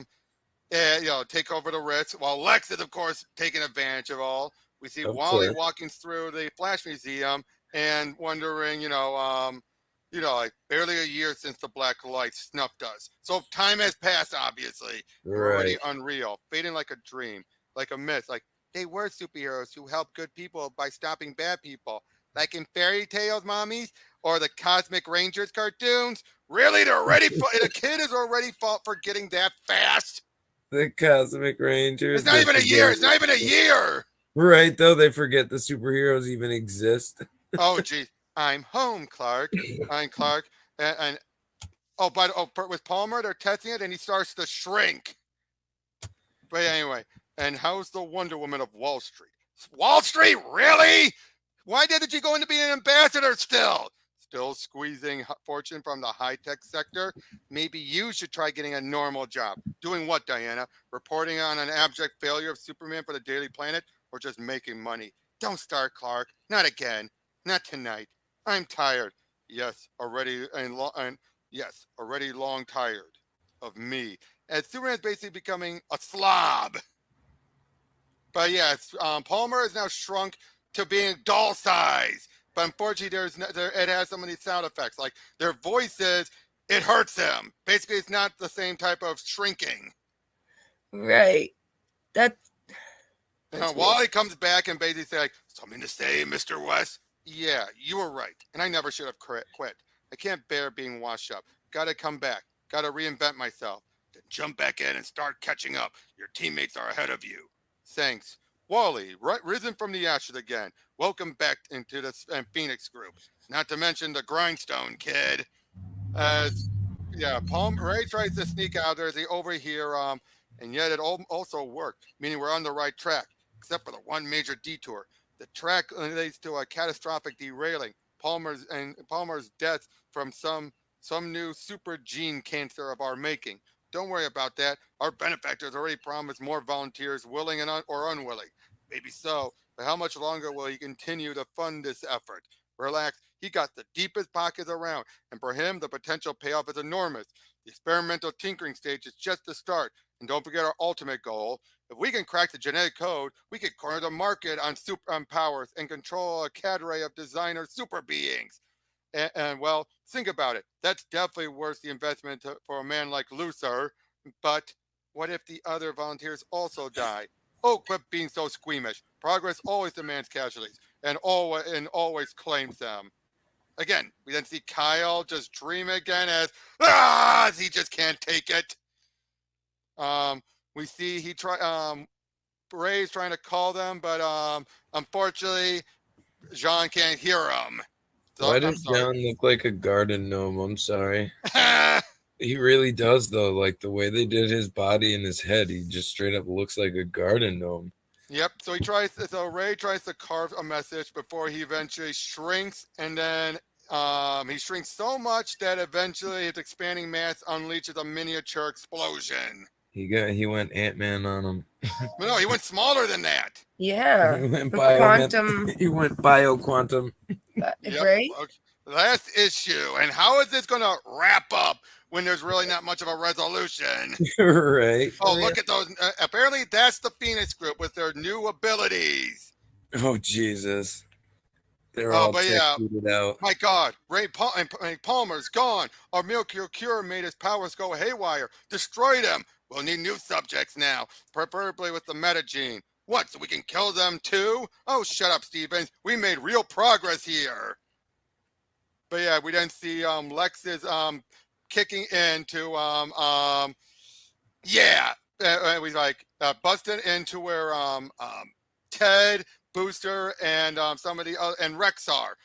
take over the Ritz. While Lex is, of course, taking advantage of all. We see
Of
Wally
course.
walking through the Flash Museum and wondering, like barely a year since the black light snuffed us. So time has passed, obviously. We're already
Right.
unreal, fading like a dream, like a myth. Like they were superheroes who helped good people by stopping bad people. Like in fairy tales, mommies, or the Cosmic Rangers cartoons. Really, the kid is already forgetting that fast.
The Cosmic Rangers.
It's not even a year. It's not even a year.
Right, though, they forget the superheroes even exist.
Oh, geez. I'm home, Clark. I'm Clark. With Palmer, they're testing it, and he starts to shrink. But anyway, and how's the Wonder Woman of Wall Street? Wall Street, really? Why didn't you go into being an ambassador still? Still squeezing fortune from the high-tech sector? Maybe you should try getting a normal job. Doing what, Diana? Reporting on an abject failure of Superman for the Daily Planet? Or just making money? Don't start, Clark. Not again. Not tonight. I'm tired. Yes, already long tired of me. And Superman's basically becoming a slob. But yes, Palmer is now shrunk to being doll size. But unfortunately, it has some of these sound effects. Like their voices, it hurts them. Basically, it's not the same type of shrinking.
Right.
Wally comes back and basically says, like, something to say, Mr. West? Yeah, you were right. And I never should have quit. I can't bear being washed up. Gotta come back. Gotta reinvent myself. Then jump back in and start catching up. Your teammates are ahead of you. Thanks. Wally, risen from the ashes again. Welcome back into the Phoenix group. Not to mention the Grindstone kid. Ray tries to sneak out there as they overhear, and yet it also worked, meaning we're on the right track, except for the one major detour. The track leads to a catastrophic derailing. Palmer's death from some new super gene cancer of our making. Don't worry about that. Our benefactors already promised more volunteers, willing or unwilling. Maybe so, but how much longer will he continue to fund this effort? Relax, he got the deepest pockets around, and for him, the potential payoff is enormous. The experimental tinkering stage is just the start, and don't forget our ultimate goal. If we can crack the genetic code, we can corner the market on powers and control a cadre of designer super beings. And well, think about it. That's definitely worth the investment for a man like Luthor. But what if the other volunteers also die? Oh, quit being so squeamish. Progress always demands casualties and always claims them. Again, we then see Kyle just dream again as he just can't take it. We see Ray's trying to call them, but unfortunately, Jean can't hear him. So,
Why does John look like a garden gnome? I'm sorry. He really does, though. Like the way they did his body and his head, he just straight up looks like a garden gnome.
Yep. So Ray tries to carve a message before he eventually shrinks, and then he shrinks so much that eventually his expanding mass unleashes a miniature explosion.
He went Ant-Man on him.
No, he went smaller than that.
Yeah.
He went
quantum.
He went bio-quantum.
Yep.
Right?
Okay. Last issue. And how is this going to wrap up when there's really not much of a resolution?
Right.
Oh, look at those. Apparently, that's the Phoenix group with their new abilities.
Oh, Jesus. They're all booted out.
My God, Ray Palmer's gone. Our Miracle Cure made his powers go haywire. Destroyed him. We'll need new subjects now, preferably with the meta gene. What, so we can kill them too? Oh, shut up, Stevens. We made real progress here. But yeah, we then see Lex's kicking into we like busted into where Ted, Booster, and some of the other, and Rex are.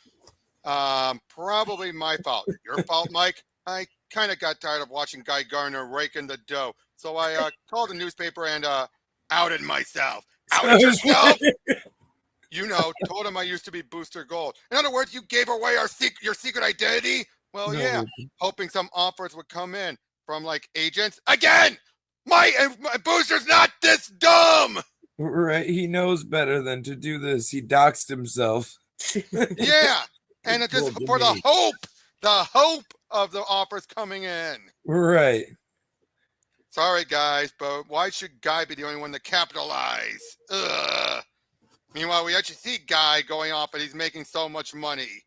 Probably my fault. Your fault, Mike. I kind of got tired of watching Guy Gardner rake in the dough. So I called the newspaper and outed myself. Outed yourself? You know, told him I used to be Booster Gold. In other words, you gave away your secret identity? Well,
No,
yeah, hoping some offers would come in from like agents. Again, my Booster's not this dumb.
Right, he knows better than to do this. He doxed himself.
Yeah, and it's just for the hope of the offers coming in.
Right.
Sorry, guys, but why should Guy be the only one to capitalize? Ugh. Meanwhile, we actually see Guy going off and he's making so much money.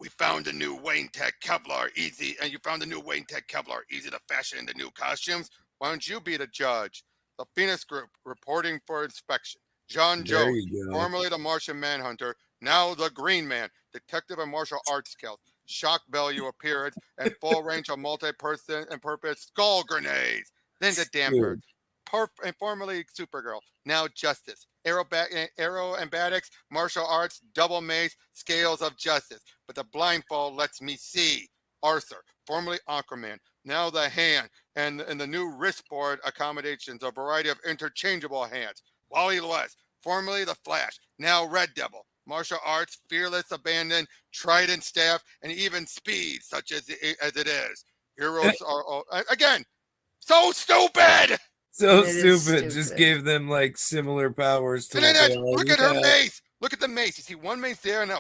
We found a new Wayne Tech Kevlar easy, and you found the new Wayne Tech Kevlar easy to fashion into new costumes. Why don't you be the judge? The Phoenix Group reporting for inspection. John
There
Jones,
you go.
formerly the Martian Manhunter, now the Green Man, detective and martial arts skills, shock value appearance, and full range of multi-person and purpose skull grenades. Linda Danvers, and formerly Supergirl, now Justice. Aerobatics, martial arts, double mace, scales of justice. But the blindfold lets me see. Arthur, formerly Aquaman, now the hand, and the new wrist board accommodations, a variety of interchangeable hands. Wally West, formerly the Flash, now Red Devil. Martial arts, fearless abandon, trident staff, and even speed, such as it is. Heroes are, again, so stupid!
So
It is
stupid. Just
stupid.
gave them like similar powers to
And
what
then
they
look
already
at her
have.
mace. Look at the mace. You see one mace there and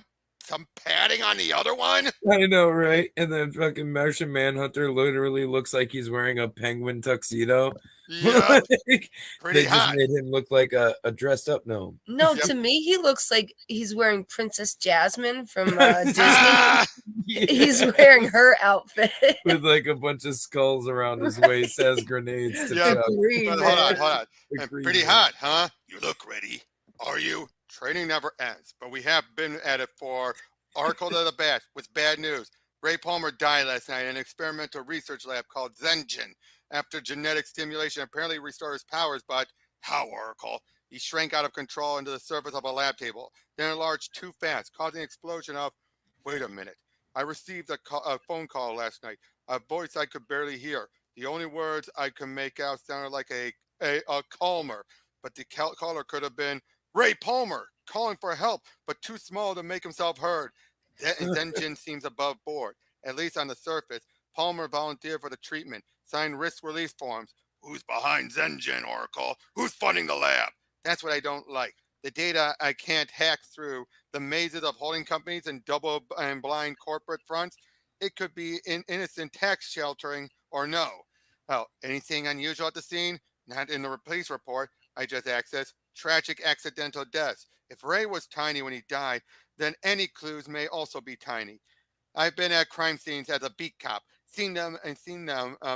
some padding on the other one?
I know, right? And then fucking Martian Manhunter literally looks like he's wearing a penguin tuxedo.
Yep.
Like,
Pretty
they just
hot.
made him look like a dressed up gnome.
No,
Yep.
to me, he looks like he's wearing Princess Jasmine from Disney.
Ah!
He's wearing her outfit.
With like a bunch of skulls around his waist as grenades to
Yeah.
chuck.
Green
But
Man.
hold on.
The
And
green
pretty
man.
hot, huh? You look ready. Are you? Training never ends, but we have been at it for Oracle to the Bat with bad news. Ray Palmer died last night in an experimental research lab called Zengen. After genetic stimulation apparently restored his powers, but how, Oracle? He shrank out of control into the surface of a lab table, then enlarged too fast, causing an explosion of, wait a minute. I received a phone call last night, a voice I could barely hear. The only words I could make out sounded like a caller, but the caller could have been Ray Palmer calling for help, but too small to make himself heard. Zengen seems above board, at least on the surface. Palmer volunteered for the treatment, signed risk release forms. Who's behind Zengen, Oracle? Who's funding the lab? That's what I don't like. The data I can't hack through, the mazes of holding companies and double and blind corporate fronts. It could be innocent tax sheltering or no. Well, anything unusual at the scene? Not in the police report. I just accessed tragic accidental deaths. If Ray was tiny when he died, then any clues may also be tiny. I've been at crime scenes as a beat cop, seen them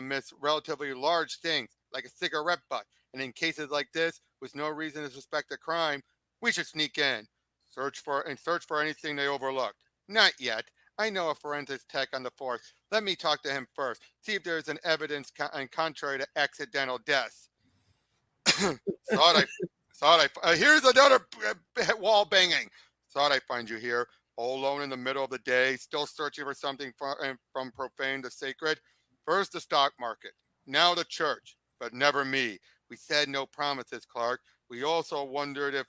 miss relatively large things like a cigarette butt. And in cases like this, with no reason to suspect a crime, we should sneak in, search for anything they overlooked. Not yet. I know a forensics tech on the force. Let me talk to him first. See if there's an evidence contrary to accidental deaths. Here's another wall banging. Thought I'd find you here, all alone in the middle of the day, still searching for something from profane to sacred. First the stock market, now the church, but never me. We said no promises, Clark. We also wondered if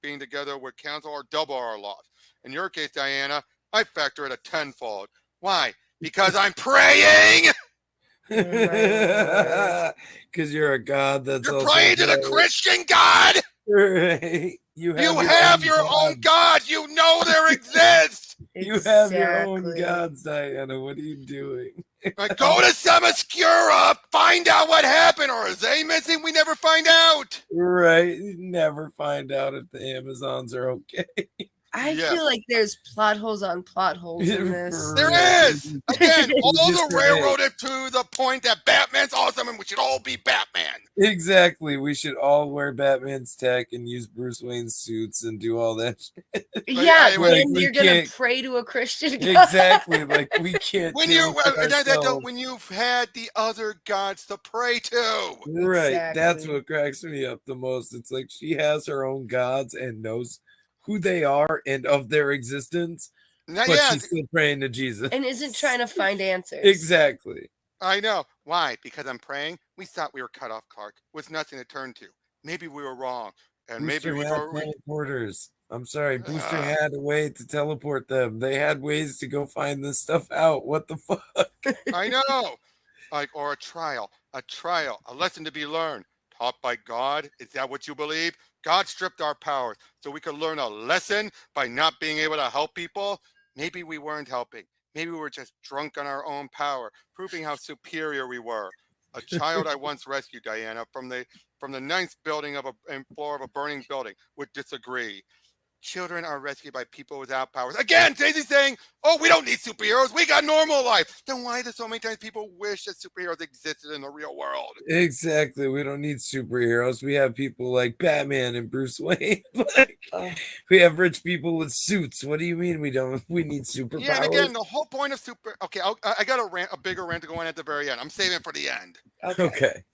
being together would cancel or double our loss. In your case, Diana, I factor it a tenfold. Why? Because I'm praying!
Because you're a god that's
You're
also
praying to the
jealous.
Christian God!
Right. You
have your own God! You know there exists!
You have your own
Exactly.
gods, Diana. What are you doing?
Go to Semascura, find out what happened, or is they missing? We never find out.
Right. You never find out if the Amazons are okay.
I
Yeah.
feel like there's plot holes on plot holes in this.
There is. Again, all the railroaded to the point that Batman's awesome and we should all be Batman.
Exactly. We should all wear Batman's tech and use Bruce Wayne's suits and do all that shit.
Yeah,
anyway,
then
we
you're gonna
can't-
pray to a Christian God.
Exactly. Like we can't
When
deal with ourselves.
when you've had the other gods to pray to.
Right. That's
Exactly.
what cracks me up the most. It's like she has her own gods and knows who they are and of their existence,
Now,
but
yeah,
she's still praying to Jesus.
And isn't trying to find answers.
Exactly.
I know. Why? Because I'm praying? We thought we were cut off, Clark, with nothing to turn to. Maybe we were wrong. And maybe
Booster
we've
had
already.
teleporters. I'm sorry, Booster
Uh,
had a way to teleport them. They had ways to go find this stuff out. What the fuck?
I know. Like, or a trial, a lesson to be learned. Taught by God? Is that what you believe? God stripped our powers so we could learn a lesson by not being able to help people? Maybe we weren't helping. Maybe we were just drunk on our own power, proving how superior we were. A child I once rescued, Diana, from the ninth building of a floor of a burning building would disagree. Children are rescued by people without powers. Again, Daisy's saying, oh, we don't need superheroes. We got normal life. Then why do so many times people wish that superheroes existed in the real world?
Exactly. We don't need superheroes. We have people like Batman and Bruce Wayne. Like, we have rich people with suits. What do you mean we don't? We need superpowers?
Yeah, and again, the whole point of Okay, I got a bigger rant to go in at the very end. I'm saving it for the end.
Okay.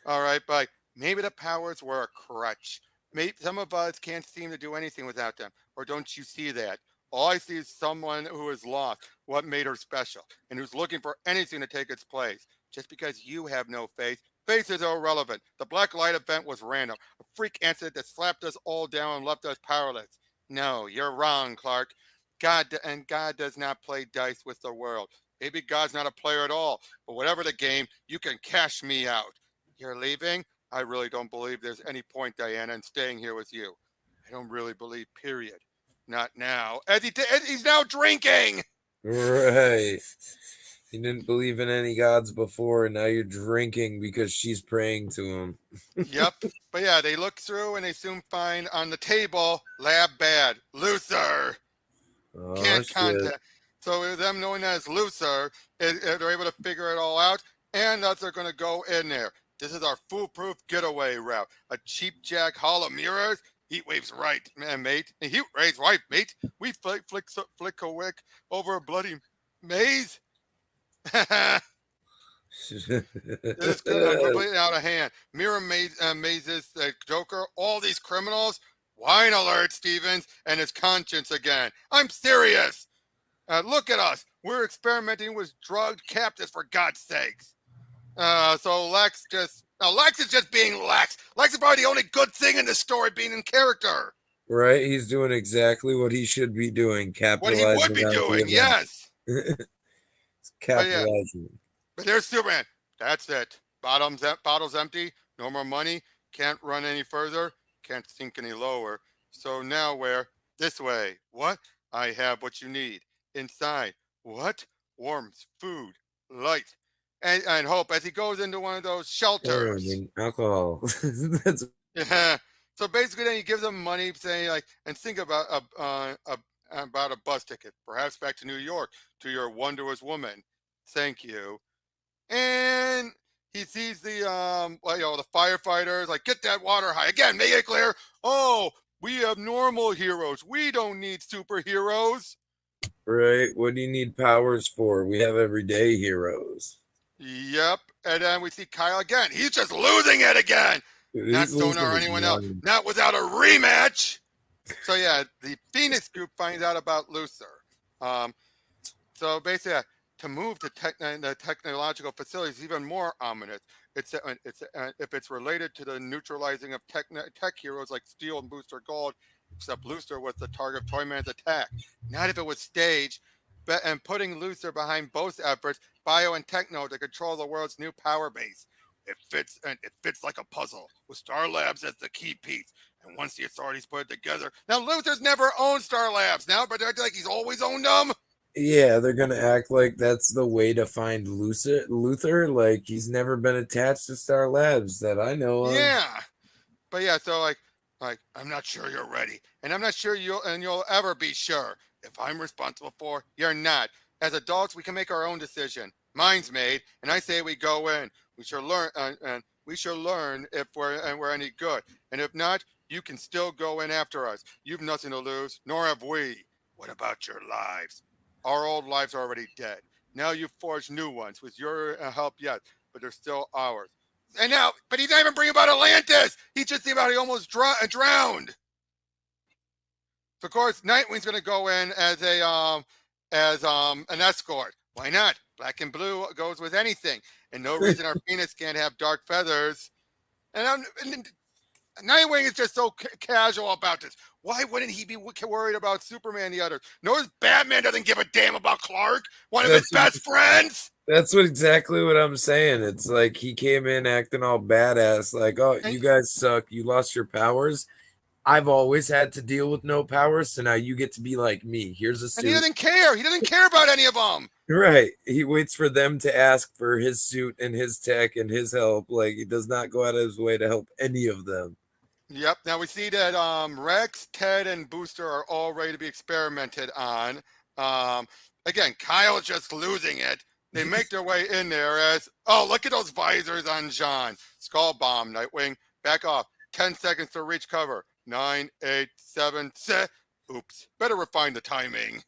All right, but maybe the powers were a crutch. Maybe some of us can't seem to do anything without them. Or don't you see that? All I see is someone who is lost what made her special and who's looking for anything to take its place. Just because you have no faith, faith is irrelevant. The black light event was random, a freak incident that slapped us all down and left us powerless. No, you're wrong, Clark. God does not play dice with the world. Maybe God's not a player at all, but whatever the game, you can cash me out. You're leaving? I really don't believe there's any point, Diana, in staying here with you. I don't really believe, period. Not now. He's now drinking!
Right. You didn't believe in any gods before, and now you're drinking because she's praying to him.
Yep. But yeah, they look through and they soon find on the table, lab bad, Luther.
Oh,
Can't
shit.
contact. So with them knowing that it's Luther, they're able to figure it all out, and that they're going to go in there. This is our foolproof getaway route. A cheap jack hall of mirrors. Heat waves right, man, mate. Heat waves right, mate. We flick a wick over a bloody maze. It's completely out of hand. Mirror mazes the Joker. All these criminals. Wine alert, Stevens, and his conscience again. I'm serious. Look at us. We're experimenting with drugged captives, for God's sakes. So Lex is just being Lex. Lex is probably the only good thing in this story, being in character.
Right? He's doing exactly what he should be doing.
What he
Capitalizing.
would be doing, yes.
Capitalizing.
But there's Superman. That's it. Bottle's empty. No more money. Can't run any further. Can't sink any lower. So now where? This way. What? I have what you need. Inside. What? Warmth, food, light, and hope as he goes into one of those shelters.
Alcohol. That's
Yeah. So basically, then he gives them money, saying like, and think about a bus ticket, perhaps back to New York, to your wondrous woman. Thank you. And he sees the the firefighters, like, get that water high again, make it clear. Oh, we have normal heroes. We don't need superheroes.
right. What do you need powers for? We have everyday heroes.
Yep. And then we see Kyle again. He's just losing it again. Not Sona or anyone else. Not without a rematch. So yeah, the Phoenix group finds out about Luther. So basically, to move to the technological facility is even more ominous. If it's related to the neutralizing of tech heroes like Steel and Booster Gold, except Luther was the target of Toyman's attack. Not if it was staged, and putting Luther behind both efforts, Bio and Techno, to control the world's new power base. It fits like a puzzle, with Star Labs as the key piece. And once the authorities put it together, now Luther's never owned Star Labs now, but they're like he's always owned them.
Yeah, they're gonna act like that's the way to find Luther. Like he's never been attached to Star Labs that I know of.
Yeah, but yeah, so like I'm not sure you're ready, and I'm not sure you'll ever be sure. If I'm responsible for, you're not. As adults, we can make our own decision. Mine's made, and I say we go in. We should learn, and we should learn if we're any good. And if not, you can still go in after us. You've nothing to lose, nor have we. What about your lives? Our old lives are already dead. Now you've forged new ones with your help yet, but they're still ours. And now, but he's not even bringing about Atlantis. He just thinking about he almost drowned. So of course, Nightwing's going to go in as an escort. Why not? Black and blue goes with anything, and no reason our Phoenix can't have dark feathers. And Nightwing is just so casual about this. Why wouldn't he be worried about Superman? The others. Notice Batman doesn't give a damn about Clark, one of his best friends.
That's exactly what I'm saying. It's like he came in acting all badass, like, "Oh, you guys suck. You lost your powers. I've always had to deal with no powers, so now you get to be like me. Here's a suit."
And he doesn't care. He doesn't care about any of them.
Right. He waits for them to ask for his suit and his tech and his help. Like, he does not go out of his way to help any of them.
Yep. Now we see that Rex, Ted, and Booster are all ready to be experimented on. Again, Kyle's just losing it. They make their way in there as, oh, look at those visors on John. Skull bomb, Nightwing. Back off. 10 seconds to reach cover. 9, 8, 7, 6. Oops. Better refine the timing.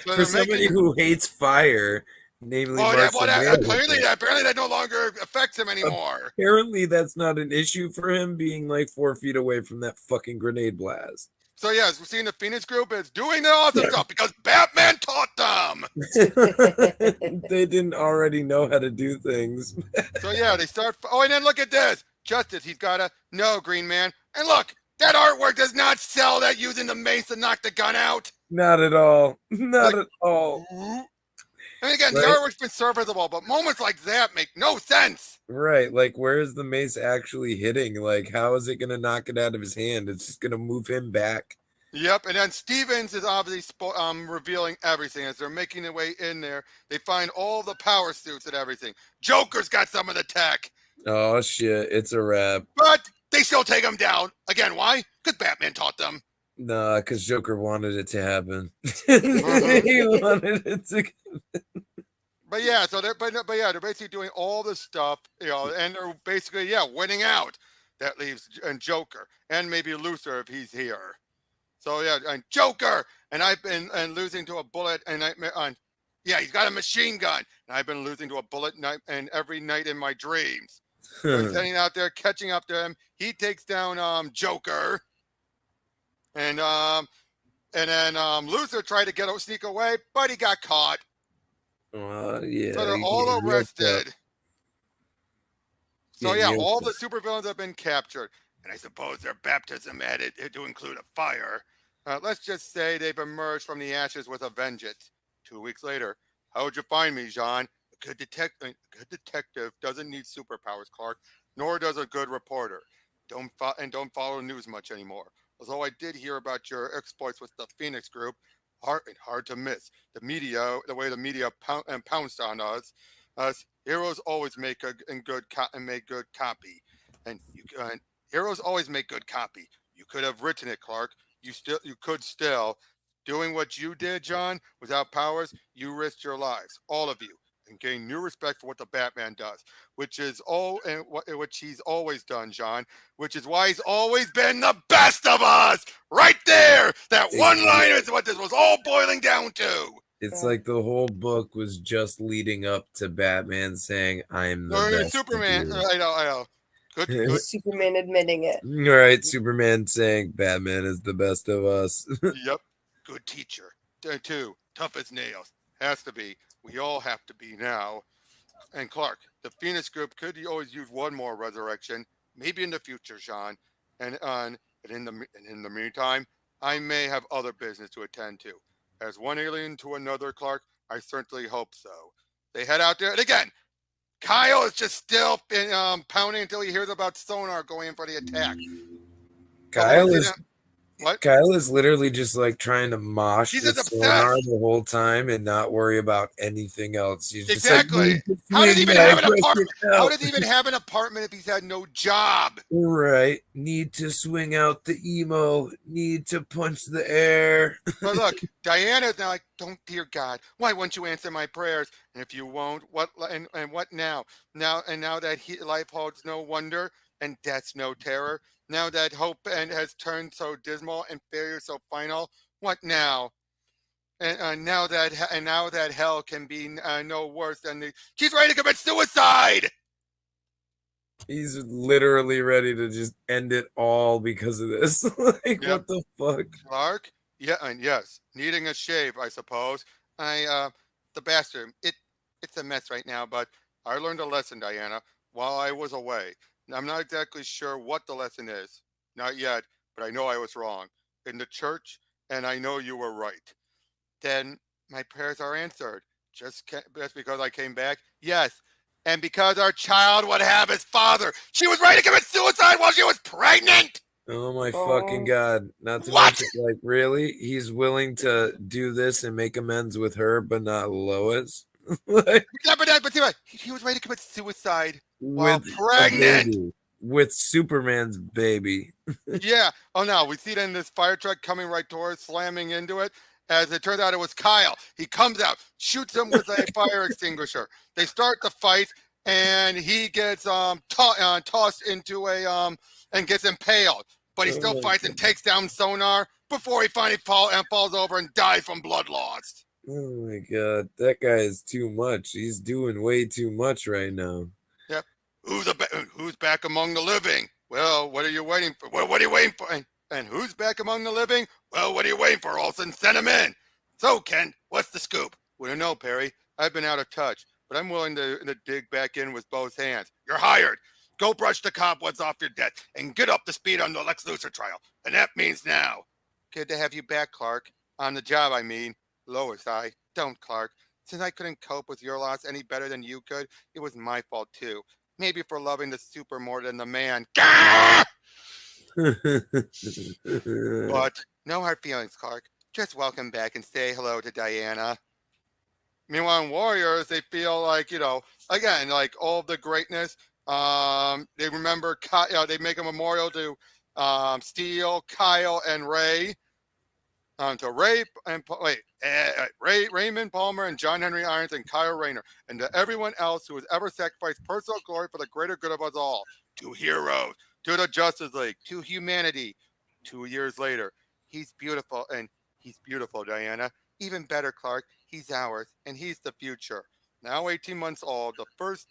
For somebody who hates fire, namely
apparently that no longer affects him anymore.
Apparently that's not an issue for him being like 4 feet away from that fucking grenade blast.
So yes, we're seeing the Phoenix group is doing the awesome stuff because Batman taught them.
They didn't already know how to do things.
So yeah, they start. Oh, and then look at this. Justice, he's got a no, Green Man. And look, that artwork does not sell that using the mace to knock the gun out.
Not at all. Not at all.
I mean, again, the artwork's been serviceable, but moments like that make no sense.
Right. Like, where is the mace actually hitting? Like, how is it going to knock it out of his hand? It's just going to move him back.
Yep. And then Stevens is obviously revealing everything as they're making their way in there. They find all the power suits and everything. Joker's got some of the tech.
Oh, shit. It's a wrap.
But they still take him down. Again, why? Because Batman taught them.
Nah, because Joker wanted it to happen. He wanted it to happen.
But yeah, so they're they're basically doing all this stuff, and they're basically winning out. That leaves and Joker and maybe Luthor if he's here. So yeah, and Joker and I've been losing to a bullet and he's got a machine gun and I've been losing to a bullet every night in my dreams. So he's heading out there, catching up to him. He takes down Joker, and then Luthor tried to sneak away, but he got caught.
Yeah.
So they're all arrested. So yeah, all the supervillains have been captured, and I suppose their baptism added to include a fire. Let's just say they've emerged from the ashes with a vengeance. 2 weeks later, how'd you find me, Jean? A good detective doesn't need superpowers, Clark, nor does a good reporter. Don't follow news much anymore. Although I did hear about your exploits with the Phoenix Group, hard to miss. The way the media pounced on us. Heroes always make good copy, and heroes always make good copy. You could have written it, Clark. You could still. Doing what you did, John, without powers, you risked your lives, all of you, and gain new respect for what the Batman does, which he's always done, John, which is why he's always been the best of us. Right there, that one line is what this was all boiling down to.
It's like the whole book was just leading up to Batman saying, "I'm the best."
Superman. I know. Good.
Superman admitting it.
Right, Superman saying Batman is the best of us.
Yep. Good teacher. Too. Tough as nails. Has to be. We all have to be now. And Clark, the Phoenix Group could always use one more resurrection, maybe in the future, Sean. And in the meantime, I may have other business to attend to. As one alien to another, Clark, I certainly hope so. They head out there, and again, Kyle is just still pounding until he hears about Sonar going in for the attack.
Kyle is literally just like trying to mosh the Sonar the whole time and not worry about anything else. He's
exactly.
Just like,
how did he even have an apartment? How did he even have an apartment if he's had no job?
Right. Need to swing out the emo. Need to punch the air.
But look, Diana's now like, don't, dear God, why won't you answer my prayers? And if you won't, what now? Now that life holds no wonder and death's no terror. Now that hope has turned so dismal and failure so final, what now? And now that hell can be no worse than she's ready to commit suicide.
He's literally ready to just end it all because of this. What the fuck,
Clark? Yeah, and yes, needing a shave, I suppose. the bathroom. It's a mess right now, but I learned a lesson, Diana, while I was away. I'm not exactly sure what the lesson is. Not yet, but I know I was wrong. In the church, and I know you were right. Then my prayers are answered. Just because I came back? Yes. And because our child would have his father. She was ready to commit suicide while she was pregnant!
Oh my fucking god. Not to
What?
mention, like, really? He's willing to do this and make amends with her, but not Lois? Like,
Yeah, but he was ready to commit suicide while
with a
pregnant.
baby. With Superman's baby.
Yeah. Oh no, we see it in this fire truck coming right towards, slamming into it. As it turns out, it was Kyle. He comes out, shoots him with a fire extinguisher. They start the fight, and he gets tossed into a and gets impaled. But he still fights and takes down Sonar before he finally falls over and dies from blood loss.
Oh my god, that guy is too much. He's doing way too much right now.
Yep. Who's back among the living? Well, what are you waiting for? Well, what are you waiting for? And who's back among the living? Well, what are you waiting for, Austen? Send him in. So, Ken, what's the scoop? We don't know, Perry. I've been out of touch, but I'm willing to dig back in with both hands. You're hired. Go brush the cobwebs off your debt and get up to speed on the Lex Luthor trial. And that means now. Good to have you back, Clark. On the job, I mean. Lois, don't, Clark. Since I couldn't cope with your loss any better than you could, it was my fault, too. Maybe for loving the super more than the man. Gah! But no hard feelings, Clark. Just welcome back and say hello to Diana. Meanwhile, in Warriors, they feel like, again, like all of the greatness. They remember, they make a memorial to Steel, Kyle, and Ray. To Raymond Palmer and John Henry Irons and Kyle Rayner, and to everyone else who has ever sacrificed personal glory for the greater good of us all. To heroes, to the Justice League, to humanity. 2 years later, he's beautiful, and he's beautiful, Diana. Even better, Clark, he's ours, and he's the future. Now 18 months old,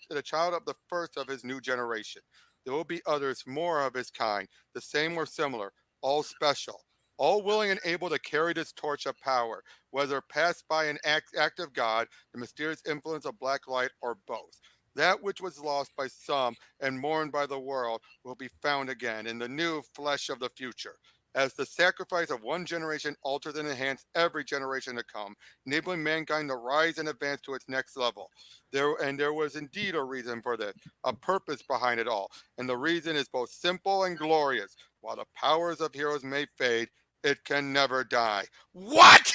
the child of the first of his new generation. There will be others more of his kind, the same or similar, all special. All willing and able to carry this torch of power, whether passed by an act of God, the mysterious influence of black light, or both. That which was lost by some and mourned by the world will be found again in the new flesh of the future. As the sacrifice of one generation alters and enhances every generation to come, enabling mankind to rise and advance to its next level. There was indeed a reason for this, a purpose behind it all, and the reason is both simple and glorious. While the powers of heroes may fade, it can never die. What?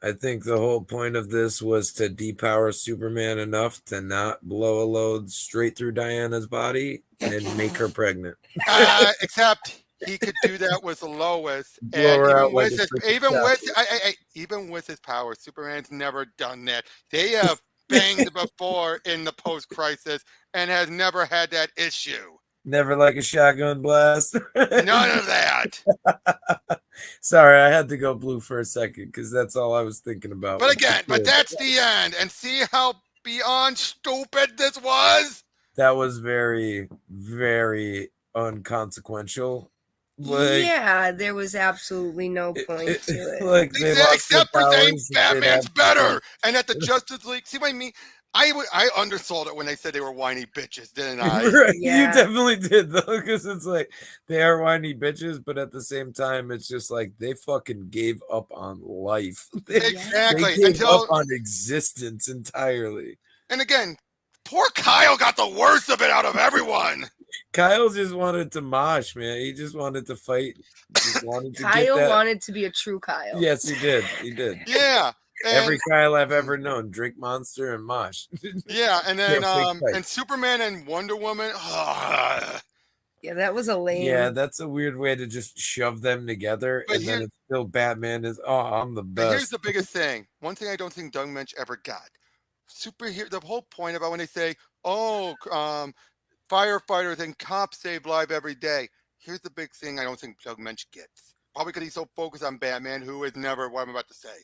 I think the whole point of this was to depower Superman enough to not blow a load straight through Diana's body and make her pregnant.
Except he could do that with Lois,
Blow
and
her
even
out like
with
a
his,
freaking
even with his powers, Superman's never done that. They have banged before in the post-crisis and has never had that issue.
Never like a shotgun blast.
None of that.
Sorry, I had to go blue for a second because that's all I was thinking about.
But again, that's the end. And see how beyond stupid this was?
That was very, very unconsequential.
Yeah, there was absolutely no point to it.
Like
except for saying Batman's better. And at the Justice League, see what I mean? I undersold it when they said they were whiny bitches, didn't I?
Right.
Yeah.
You definitely did, though, because it's like they are whiny bitches, but at the same time, it's just like they fucking gave up on life.
Exactly.
They gave up on existence entirely.
And again, poor Kyle got the worst of it out of everyone.
Kyle just wanted to mosh, man. He just wanted to fight. Just wanted to
Kyle wanted to be a true Kyle.
Yes, he did. He did.
Yeah.
Every Kyle I've ever known, drink Monster and mosh.
Yeah, and then and Superman and Wonder Woman.
Yeah, that was a lame.
Yeah, that's a weird way to just shove them together, but then it's still Batman is. Oh, I'm the best.
But here's the biggest thing. One thing I don't think Doug Mensch ever got. Superhero. The whole point about when they say, "Oh, firefighters and cops save lives every day." Here's the big thing I don't think Doug Mensch gets. Probably because he's so focused on Batman, who is never what I'm about to say.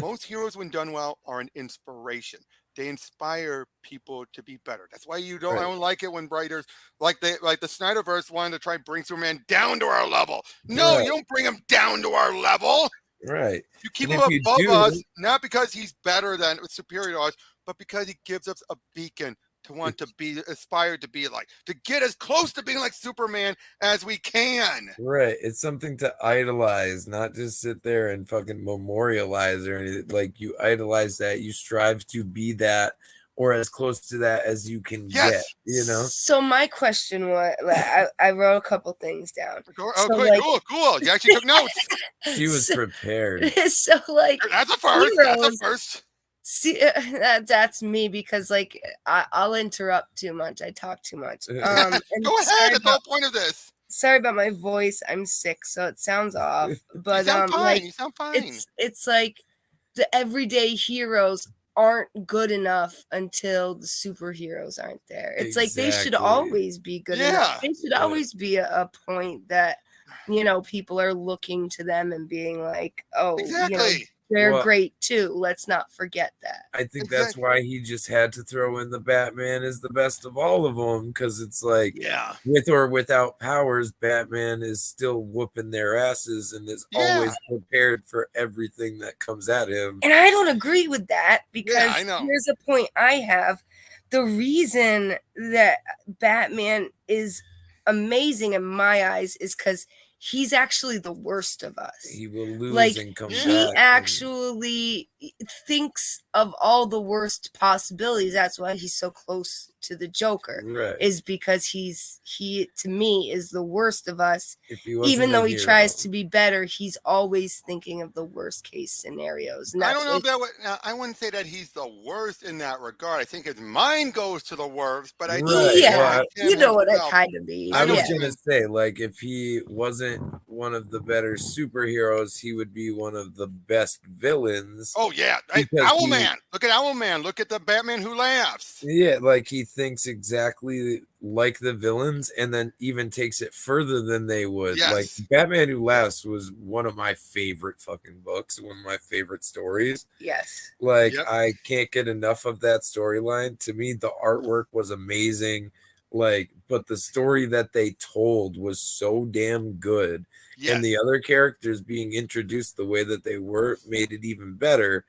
Most heroes, when done well, are an inspiration. They inspire people to be better. That's why I don't like it when writers like the Snyderverse wanted to try and bring Superman down to our level. No, you don't bring him down to our level.
Right.
You keep
And
him
if you
above
do,
us, not because he's better than superior to us, but because he gives us a beacon to want to be aspired to be like, to get as close to being like Superman as we can.
right, it's something to idolize, not just sit there and fucking memorialize or anything. Like you idolize that, you strive to be that or as close to that as you can get,
Yes.
you know?
So my question was, I wrote a couple things down.
Oh,
So,
great,
like-
cool. You actually took notes.
She was prepared.
So like
That's a first. That's a
heroes-
first.
See, that's me because like I'll interrupt too much. I talk too much. And
Go ahead. That's the whole point of this.
sorry about my voice. I'm sick, so it sounds off. But
You sound fine.
like
You sound fine.
it's like the everyday heroes aren't good enough until the superheroes aren't there. It's like they should
Exactly.
always be good enough.
Yeah.
They should always be a point that people are looking to them and being like, oh,
Exactly.
they're
Well-
great too. Let's not forget that.
I think that's
Exactly.
why he just had to throw in the Batman is the best of all of them, because it's like,
Yeah.
with or without powers, Batman is still whooping their asses and is
Yeah.
always prepared for everything that comes at him.
And I don't agree with that because
I know.
here's a point I have. The reason that Batman is amazing in my eyes is because he's actually the worst of us.
He will lose
Like,
and come
Yeah.
He
back.
actually thinks of all the worst possibilities. That's why he's so close to the Joker.
Right.
Is because he to me is the worst of us.
If he wasn't
Even
a
though he
hero.
tries to be better, he's always thinking of the worst case scenarios. And
I
that's
don't know
why-
if that would. I wouldn't say that he's the worst in that regard. I think his mind goes to the worst, but I do
Right,
think
yeah,
well,
him
you know what I
himself-
kind of mean.
I was
yeah.
gonna say, like, if he wasn't one of the better superheroes, he would be one of the best villains.
Oh yeah, hey,
Because he-
Owlman. Look at Owlman. Look at the Batman who laughs.
Yeah, like he thinks exactly like the villains and then even takes it further than they would.
Yes.
Like Batman Who Laughs was one of my favorite fucking books, one of my favorite stories.
Yes.
Like
Yep.
I can't get enough of that storyline. To me, the artwork was amazing. Like, but the story that they told was so damn good.
Yes.
And the other characters being introduced the way that they were made it even better.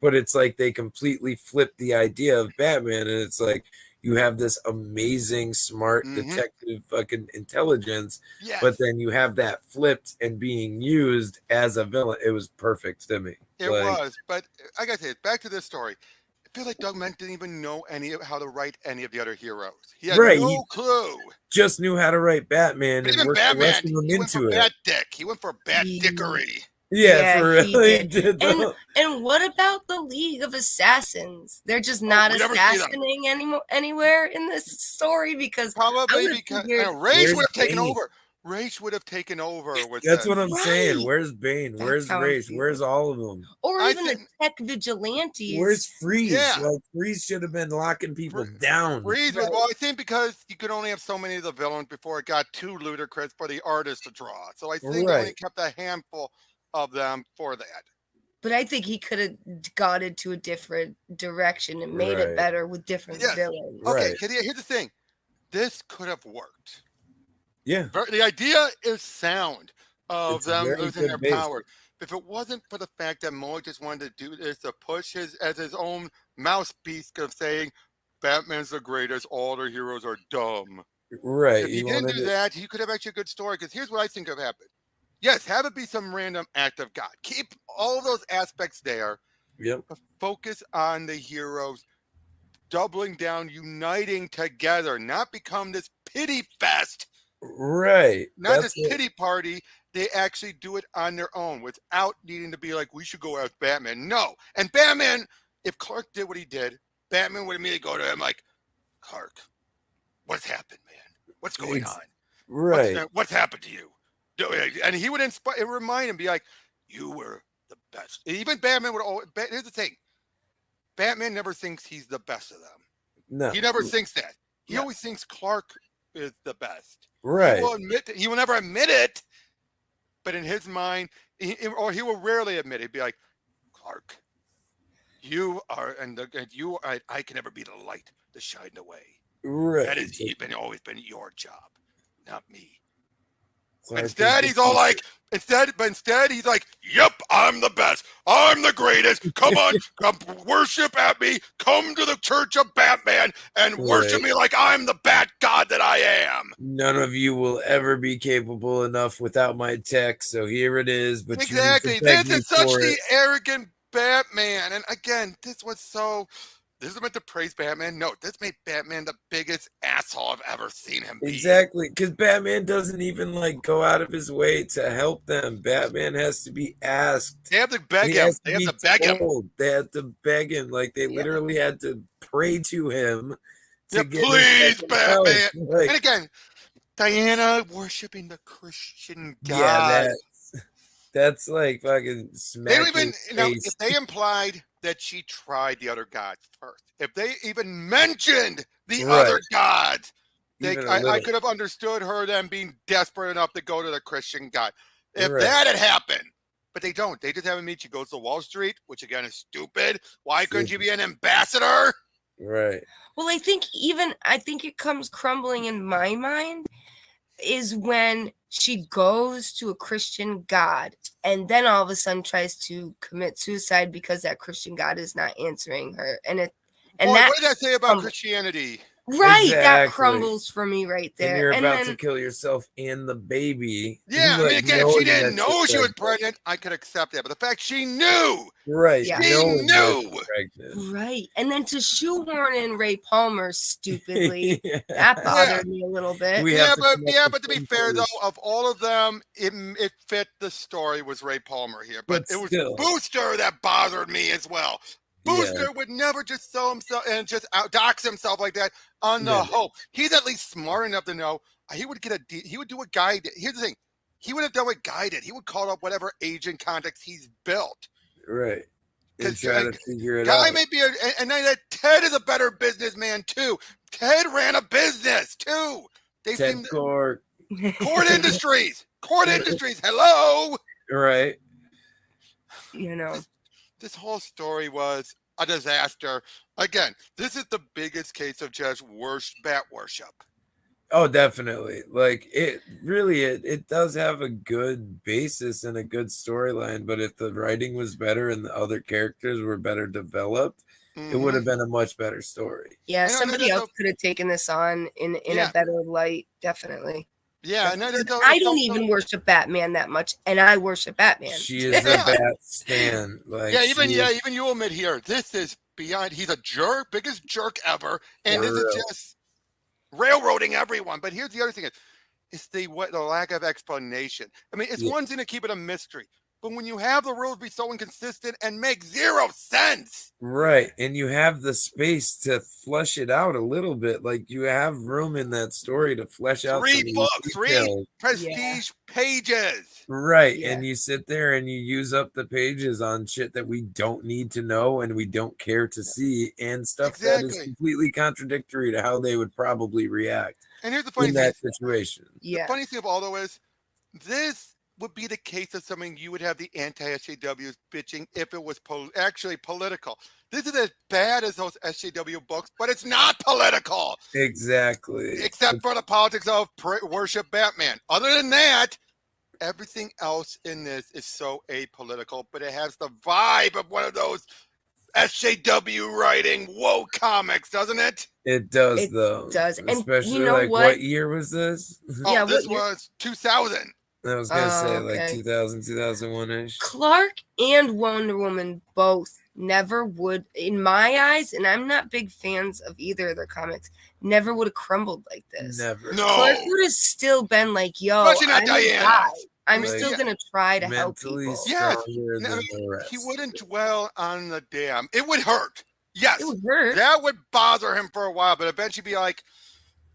But it's like they completely flipped the idea of Batman, and it's like you have this amazing, smart
Mhm.
detective fucking intelligence,
yes.
but then you have that flipped and being used as a villain. It was perfect to me.
It
Like,
was, but I gotta say, back to this story. I feel like Doug Ment didn't even know how to write any of the other heroes. He had
Right,
no
he-
clue.
just knew how to write Batman
But
and
even
work the
Batman,
rest of them
he went
into
for
it.
Bat Dick. He went for Bat
He-
Dickery.
Yeah,
Yeah,
for
he
real, he
did.
did. though.
And what about the League of Assassins? They're just not
we never see them.
assassinating anywhere in this story because
Probably
would've
because
figured-
Rage
Where's
would have taken
Bane?
over. Rage would have taken over with
That's
this.
what I'm saying.
Right.
Where's Bane?
That's
Where's
how I'm
Race?
feeling.
Where's all of them?
or
I
even
think-
the tech vigilantes.
Where's Freeze?
Yeah.
Like Freeze should have been locking people down.
Freeze was,
Right.
well, I think because you could only have so many of the villains before it got too ludicrous for the artist to draw. So I think they only
Right.
kept a handful of them for that.
But I think he could have gone into a different direction and made
Right.
it better with different
Yes.
villains.
Okay,
Right.
'cause here's the thing. This could have worked.
Yeah.
The idea is sound of
It's
them
very
losing
good
their
base.
power. If it wasn't for the fact that Moe just wanted to do this to push his own mouthpiece of saying Batman's the greatest, all the heroes are dumb.
Right.
If he didn't do that, he could have actually a good story. Because here's what I think have happened. Yes, have it be some random act of God. Keep all those aspects there,
Yep.
but focus on the heroes doubling down, uniting together, not become this pity fest,
Right.
not
That's
this
it.
pity party. They actually do it on their own without needing to be like, we should go after Batman. No. And Batman, if Clark did what he did, Batman would immediately go to him like, Clark, what's happened, man? What's going on?
Right.
What's happened to you? And he would inspire and remind him, be like, you were the best. Even Batman would always, here's the thing. Batman never thinks he's the best of them.
No.
He never thinks that. He
Yeah.
always thinks Clark is the best.
Right.
He will never admit it, but in his mind, he will rarely admit it. He'd be like, Clark, you are, I can never be the light to shine the way.
Right.
That has always been your job, not me. Instead, he's all like, instead he's like, yep, I'm the best. I'm the greatest. Come on, come worship at me. Come to the Church of Batman and worship me like I'm the Bat God that I am.
None of you will ever be capable enough without my tech, so here it is. But
exactly,
you need to beg
this is
me
such
for
the
it.
arrogant Batman. And again, this was so. This is meant to praise Batman. No, this made Batman the biggest asshole I've ever seen him be.
Exactly, because Batman doesn't even like go out of his way to help them. Batman has to be asked.
They have to beg him. They have to beg him.
They had to beg him. Like they literally had to pray to him.
Yeah, please, Batman.
Like,
and again, Diana worshiping the Christian God.
Yeah, that's like fucking smacking.
They don't even know if they implied that she tried the other gods first. If they even mentioned the other gods, I could have understood her then being desperate enough to go to the Christian God. If that had happened, but they don't. They just have a meet. She goes to Wall Street, which again is stupid. Why couldn't you be an ambassador?
Right.
Well, I think it comes crumbling in my mind is when she goes to a Christian God and then all of a sudden tries to commit suicide because that Christian God is not answering her. And
what did that say about Christianity?
Right, exactly. That crumbles for me right there.
And you're about to kill yourself and the baby.
Yeah, I mean, again, if she didn't know she was pregnant, I could accept that. But the fact she knew,
right?
She knew,
right? And then to shoehorn in Ray Palmer stupidly, that bothered me a little bit.
But to be fair though, of all of them, it fit the story was Ray Palmer here, but it was Booster that bothered me as well. Booster would never just sell himself and just dox himself like that on the hope. He's at least smart enough to know he would do a guide. Here's the thing. He would have done what guided. He would call up whatever agent contacts he's built.
Right. And try to figure it out.
May be and then Ted is a better businessman too. Ted ran a business too.
Court
Industries. Court Industries. Hello.
Right.
You know.
This whole story was a disaster. Again, this is the biggest case of just bat worship.
Oh, definitely. Like it really, it does have a good basis and a good storyline. But if the writing was better and the other characters were better developed, it would have been a much better story.
Yeah, somebody else could have taken this on in a better light. Definitely.
Yeah,
I don't even worship Batman that much, and I worship Batman.
She is a Bat stan. Like,
even you admit here, this is beyond. He's a jerk, biggest jerk ever, and this is just railroading everyone. But here's the other thing: it's the lack of explanation. I mean, it's one thing to keep it a mystery, but when you have the rules be so inconsistent and make zero sense,
right? And you have the space to flesh it out a little bit, like you have room in that story to flesh out
3 books, 3 prestige pages,
right? And you sit there and you use up the pages on shit that we don't need to know and we don't care to see, and stuff that is completely contradictory to how they would probably react.
And here's the funny thing:
that situation.
The funny thing of all though is this would be the case of something you would have the anti-SJWs bitching if it was actually political. This is as bad as those SJW books, but it's not political.
Exactly.
Except for the politics of worship Batman. Other than that, everything else in this is so apolitical, but it has the vibe of one of those SJW writing woke comics, doesn't it?
It does, though.
It does.
Especially
and you know
what year was this?
This was 2000.
I was going to say like 2000, 2001-ish.
Clark and Wonder Woman both never would, in my eyes, and I'm not big fans of either of their comics, never would have crumbled like this.
Never.
No.
Clark would have still been like, yo, I'm still going to try to help people.
Yes. He wouldn't dwell on the damn. It would hurt. Yes.
It would hurt.
That would bother him for a while, but eventually be like,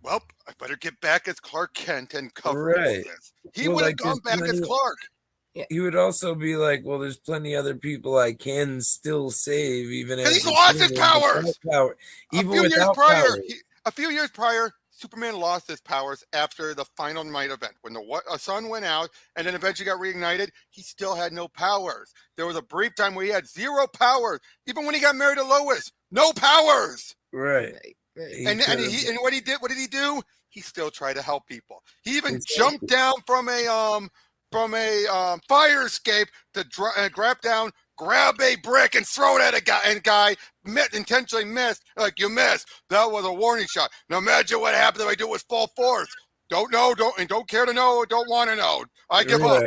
well, I better get back as Clark Kent and cover all this. He would have gone back as Clark.
He would also be like, well, there's plenty other people I can still save, even as
he's lost his powers. A few years prior, Superman lost his powers after the final night event. When the sun went out and then eventually got reignited, he still had no powers. There was a brief time where he had 0 powers. Even when he got married to Lois, no powers.
Right.
And what did he do? he still tried to help people. He even jumped down from a fire escape to grab down, grab a brick and throw it at a guy, and guy intentionally missed. Like, you missed. That was a warning shot. Now imagine what happened if I do it with full force. Don't know, don't care to know, don't want to know. I give up.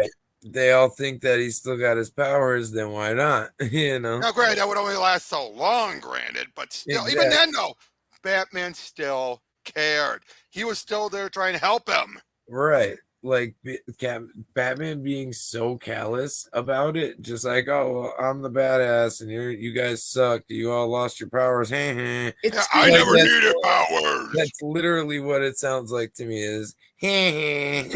They all think that he's still got his powers, then why not? You know.
Now, granted, that would only last so long, granted, but still, even then, though, Batman still cared. He was still there trying to help him.
Right. Like Batman being so callous about it, just like, oh, well, I'm the badass and you guys suck. You all lost your powers. I
never needed powers.
That's literally what it sounds like to me is like,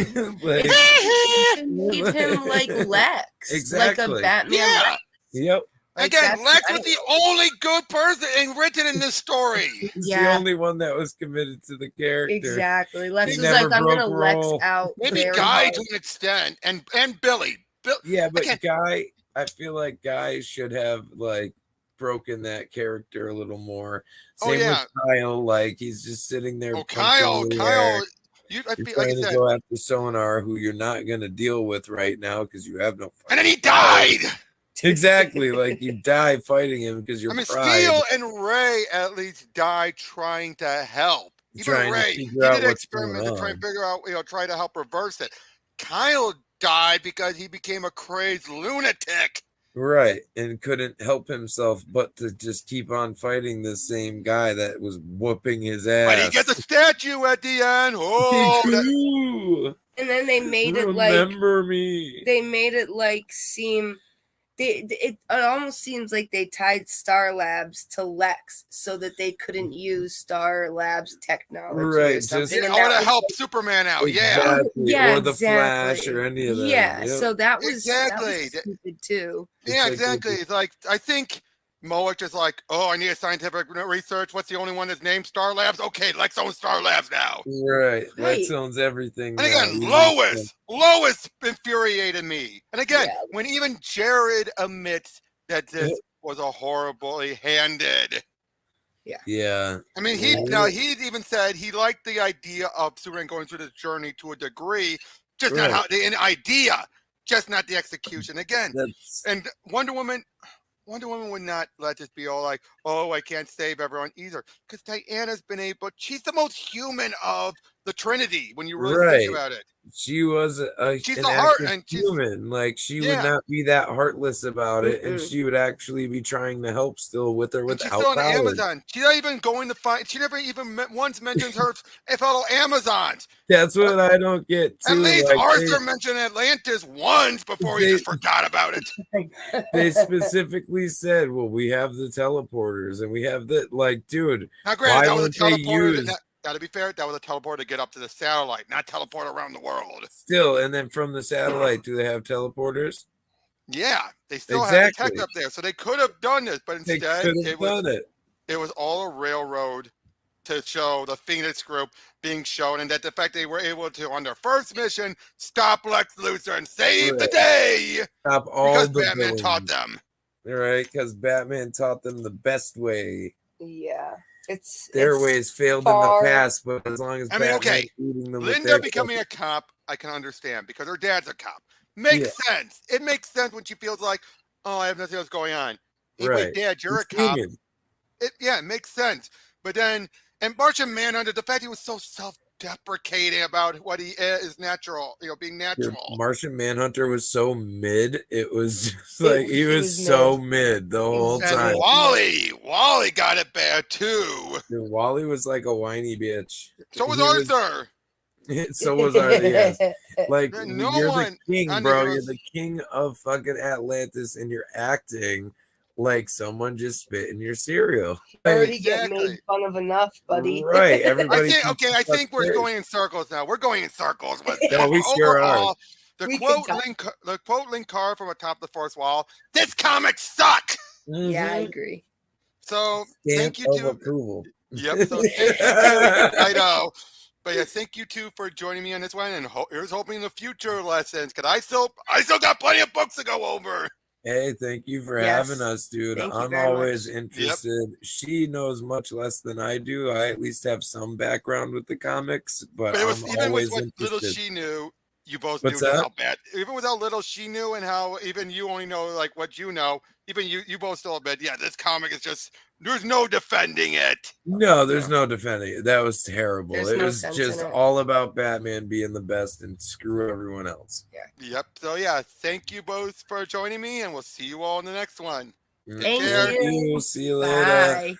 need him like Lex.
Exactly.
Like a Batman.
Yeah.
Lex.
Yep.
Like again, Lex was the only good person written in this story.
He's the only one that was committed to the character.
Exactly. Lex was like, I'm gonna Lex out.
Maybe Guy to an extent, and Billy.
Yeah, but Guy, I feel like Guy should have like broken that character a little more. Same with Kyle, like he's just sitting there.
Oh, Kyle,
you're trying to go after Sonar, who you're not gonna deal with right now because you have no.
And then he died.
Exactly, like you die fighting him because you're.
Steel and Ray at least died trying to help. Even Ray, he did experiments to try and figure out, try to help reverse it. Kyle died because he became a crazed lunatic.
Right, and couldn't help himself but to just keep on fighting the same guy that was whooping his ass.
But he gets a statue at the end. Oh,
and then they made it like
remember me.
They made it like seem. It almost seems like they tied Star Labs to Lex so that they couldn't use Star Labs technology.
Right, or something. I want to help Superman out.
Exactly. Or the Flash or any of that.
Yeah, so that was stupid too.
Yeah, exactly. It's like, I think Moak is like, oh, I need a scientific research. What's the only one that's named Star Labs? Okay, Lex owns Star Labs now.
Right. Lex owns everything.
And again, Lois infuriated me. And again, when even Jared admits that this was a horribly handed.
Yeah.
I mean, he even said he liked the idea of Superman going through this journey to a degree, just not how the idea, just not the execution. Again, and Wonder Woman would not let this be all like, oh, I can't save everyone either. Because Diana's been able, she's the most human of the Trinity when you really think about it.
She was she's the heart and human. Like she would not be that heartless about it, and she would actually be trying to help still with her without
she's still on Amazon. She's not even going to find. She never even once mentions her fellow Amazons.
That's what I don't get. Too.
At least Arthur mentioned Atlantis once before he just forgot about it.
They specifically said, "Well, we have the teleporters, and we have the like, dude."
Now, granted, that was a teleporter. Gotta be fair, that was a teleporter to get up to the satellite, not teleport around the world.
Still, and then from the satellite, do they have teleporters?
Yeah, they still have tech up there, so they could have done this, but instead it was all a railroad to show the Phoenix Group being shown, and that the fact they were able to, on their first mission, stop Lex Luthor and save the day.
Stop all
because Batman taught them.
Right, because Batman taught them the best way.
Yeah.
Their ways failed in the past, but as long as eating them
Linda becoming a cop, I can understand because her dad's a cop. Makes sense. It makes sense when she feels like, oh, I have nothing else going on. Right. Dad, you're a cop. It makes sense. But then, and Martian Manhunter, the fact he was so self-deprecating about what he is natural, being natural.
Martian Manhunter was so mid. It was just like he was so mid the whole time.
Wally got it bad too.
Dude, Wally was like a whiny bitch.
So was Arthur.
So was Arthur. Yes. Like you're the king, bro. You're the king of fucking Atlantis, and you're acting like someone just spit in your cereal.
You already get made fun of enough, buddy.
Right. Everybody.
I think we're going in circles now. We're going in circles. But
we sure are.
The quote link card from atop the fourth wall. This comic suck.
Mm-hmm. Yeah, I agree.
So thank you to
approval.
Yep. So I know. But yeah, thank you two for joining me on this one, and here's hoping the future lessons, because I still got plenty of books to go over.
Hey, thank you for
Yes.
having us, dude.
Thank you
I'm
very
always
much.
interested. She knows much less than I do. I at least have some background with the comics, but
But it was
I'm
even with
always
what little
interested.
she knew, you both
What's
knew just
that?
how bad. Even with how little she knew and how even you only know like what you know. Even you both still admit, yeah, this comic is just there's no defending it.
No, there's no defending it. That was terrible.
There's
It
no
was
sense
just
in it.
all about Batman being the best and screw everyone else.
Yep. So yeah, thank you both for joining me, and we'll see you all in the next one. Take
Thank
care.
Thank you. See you later.
Bye.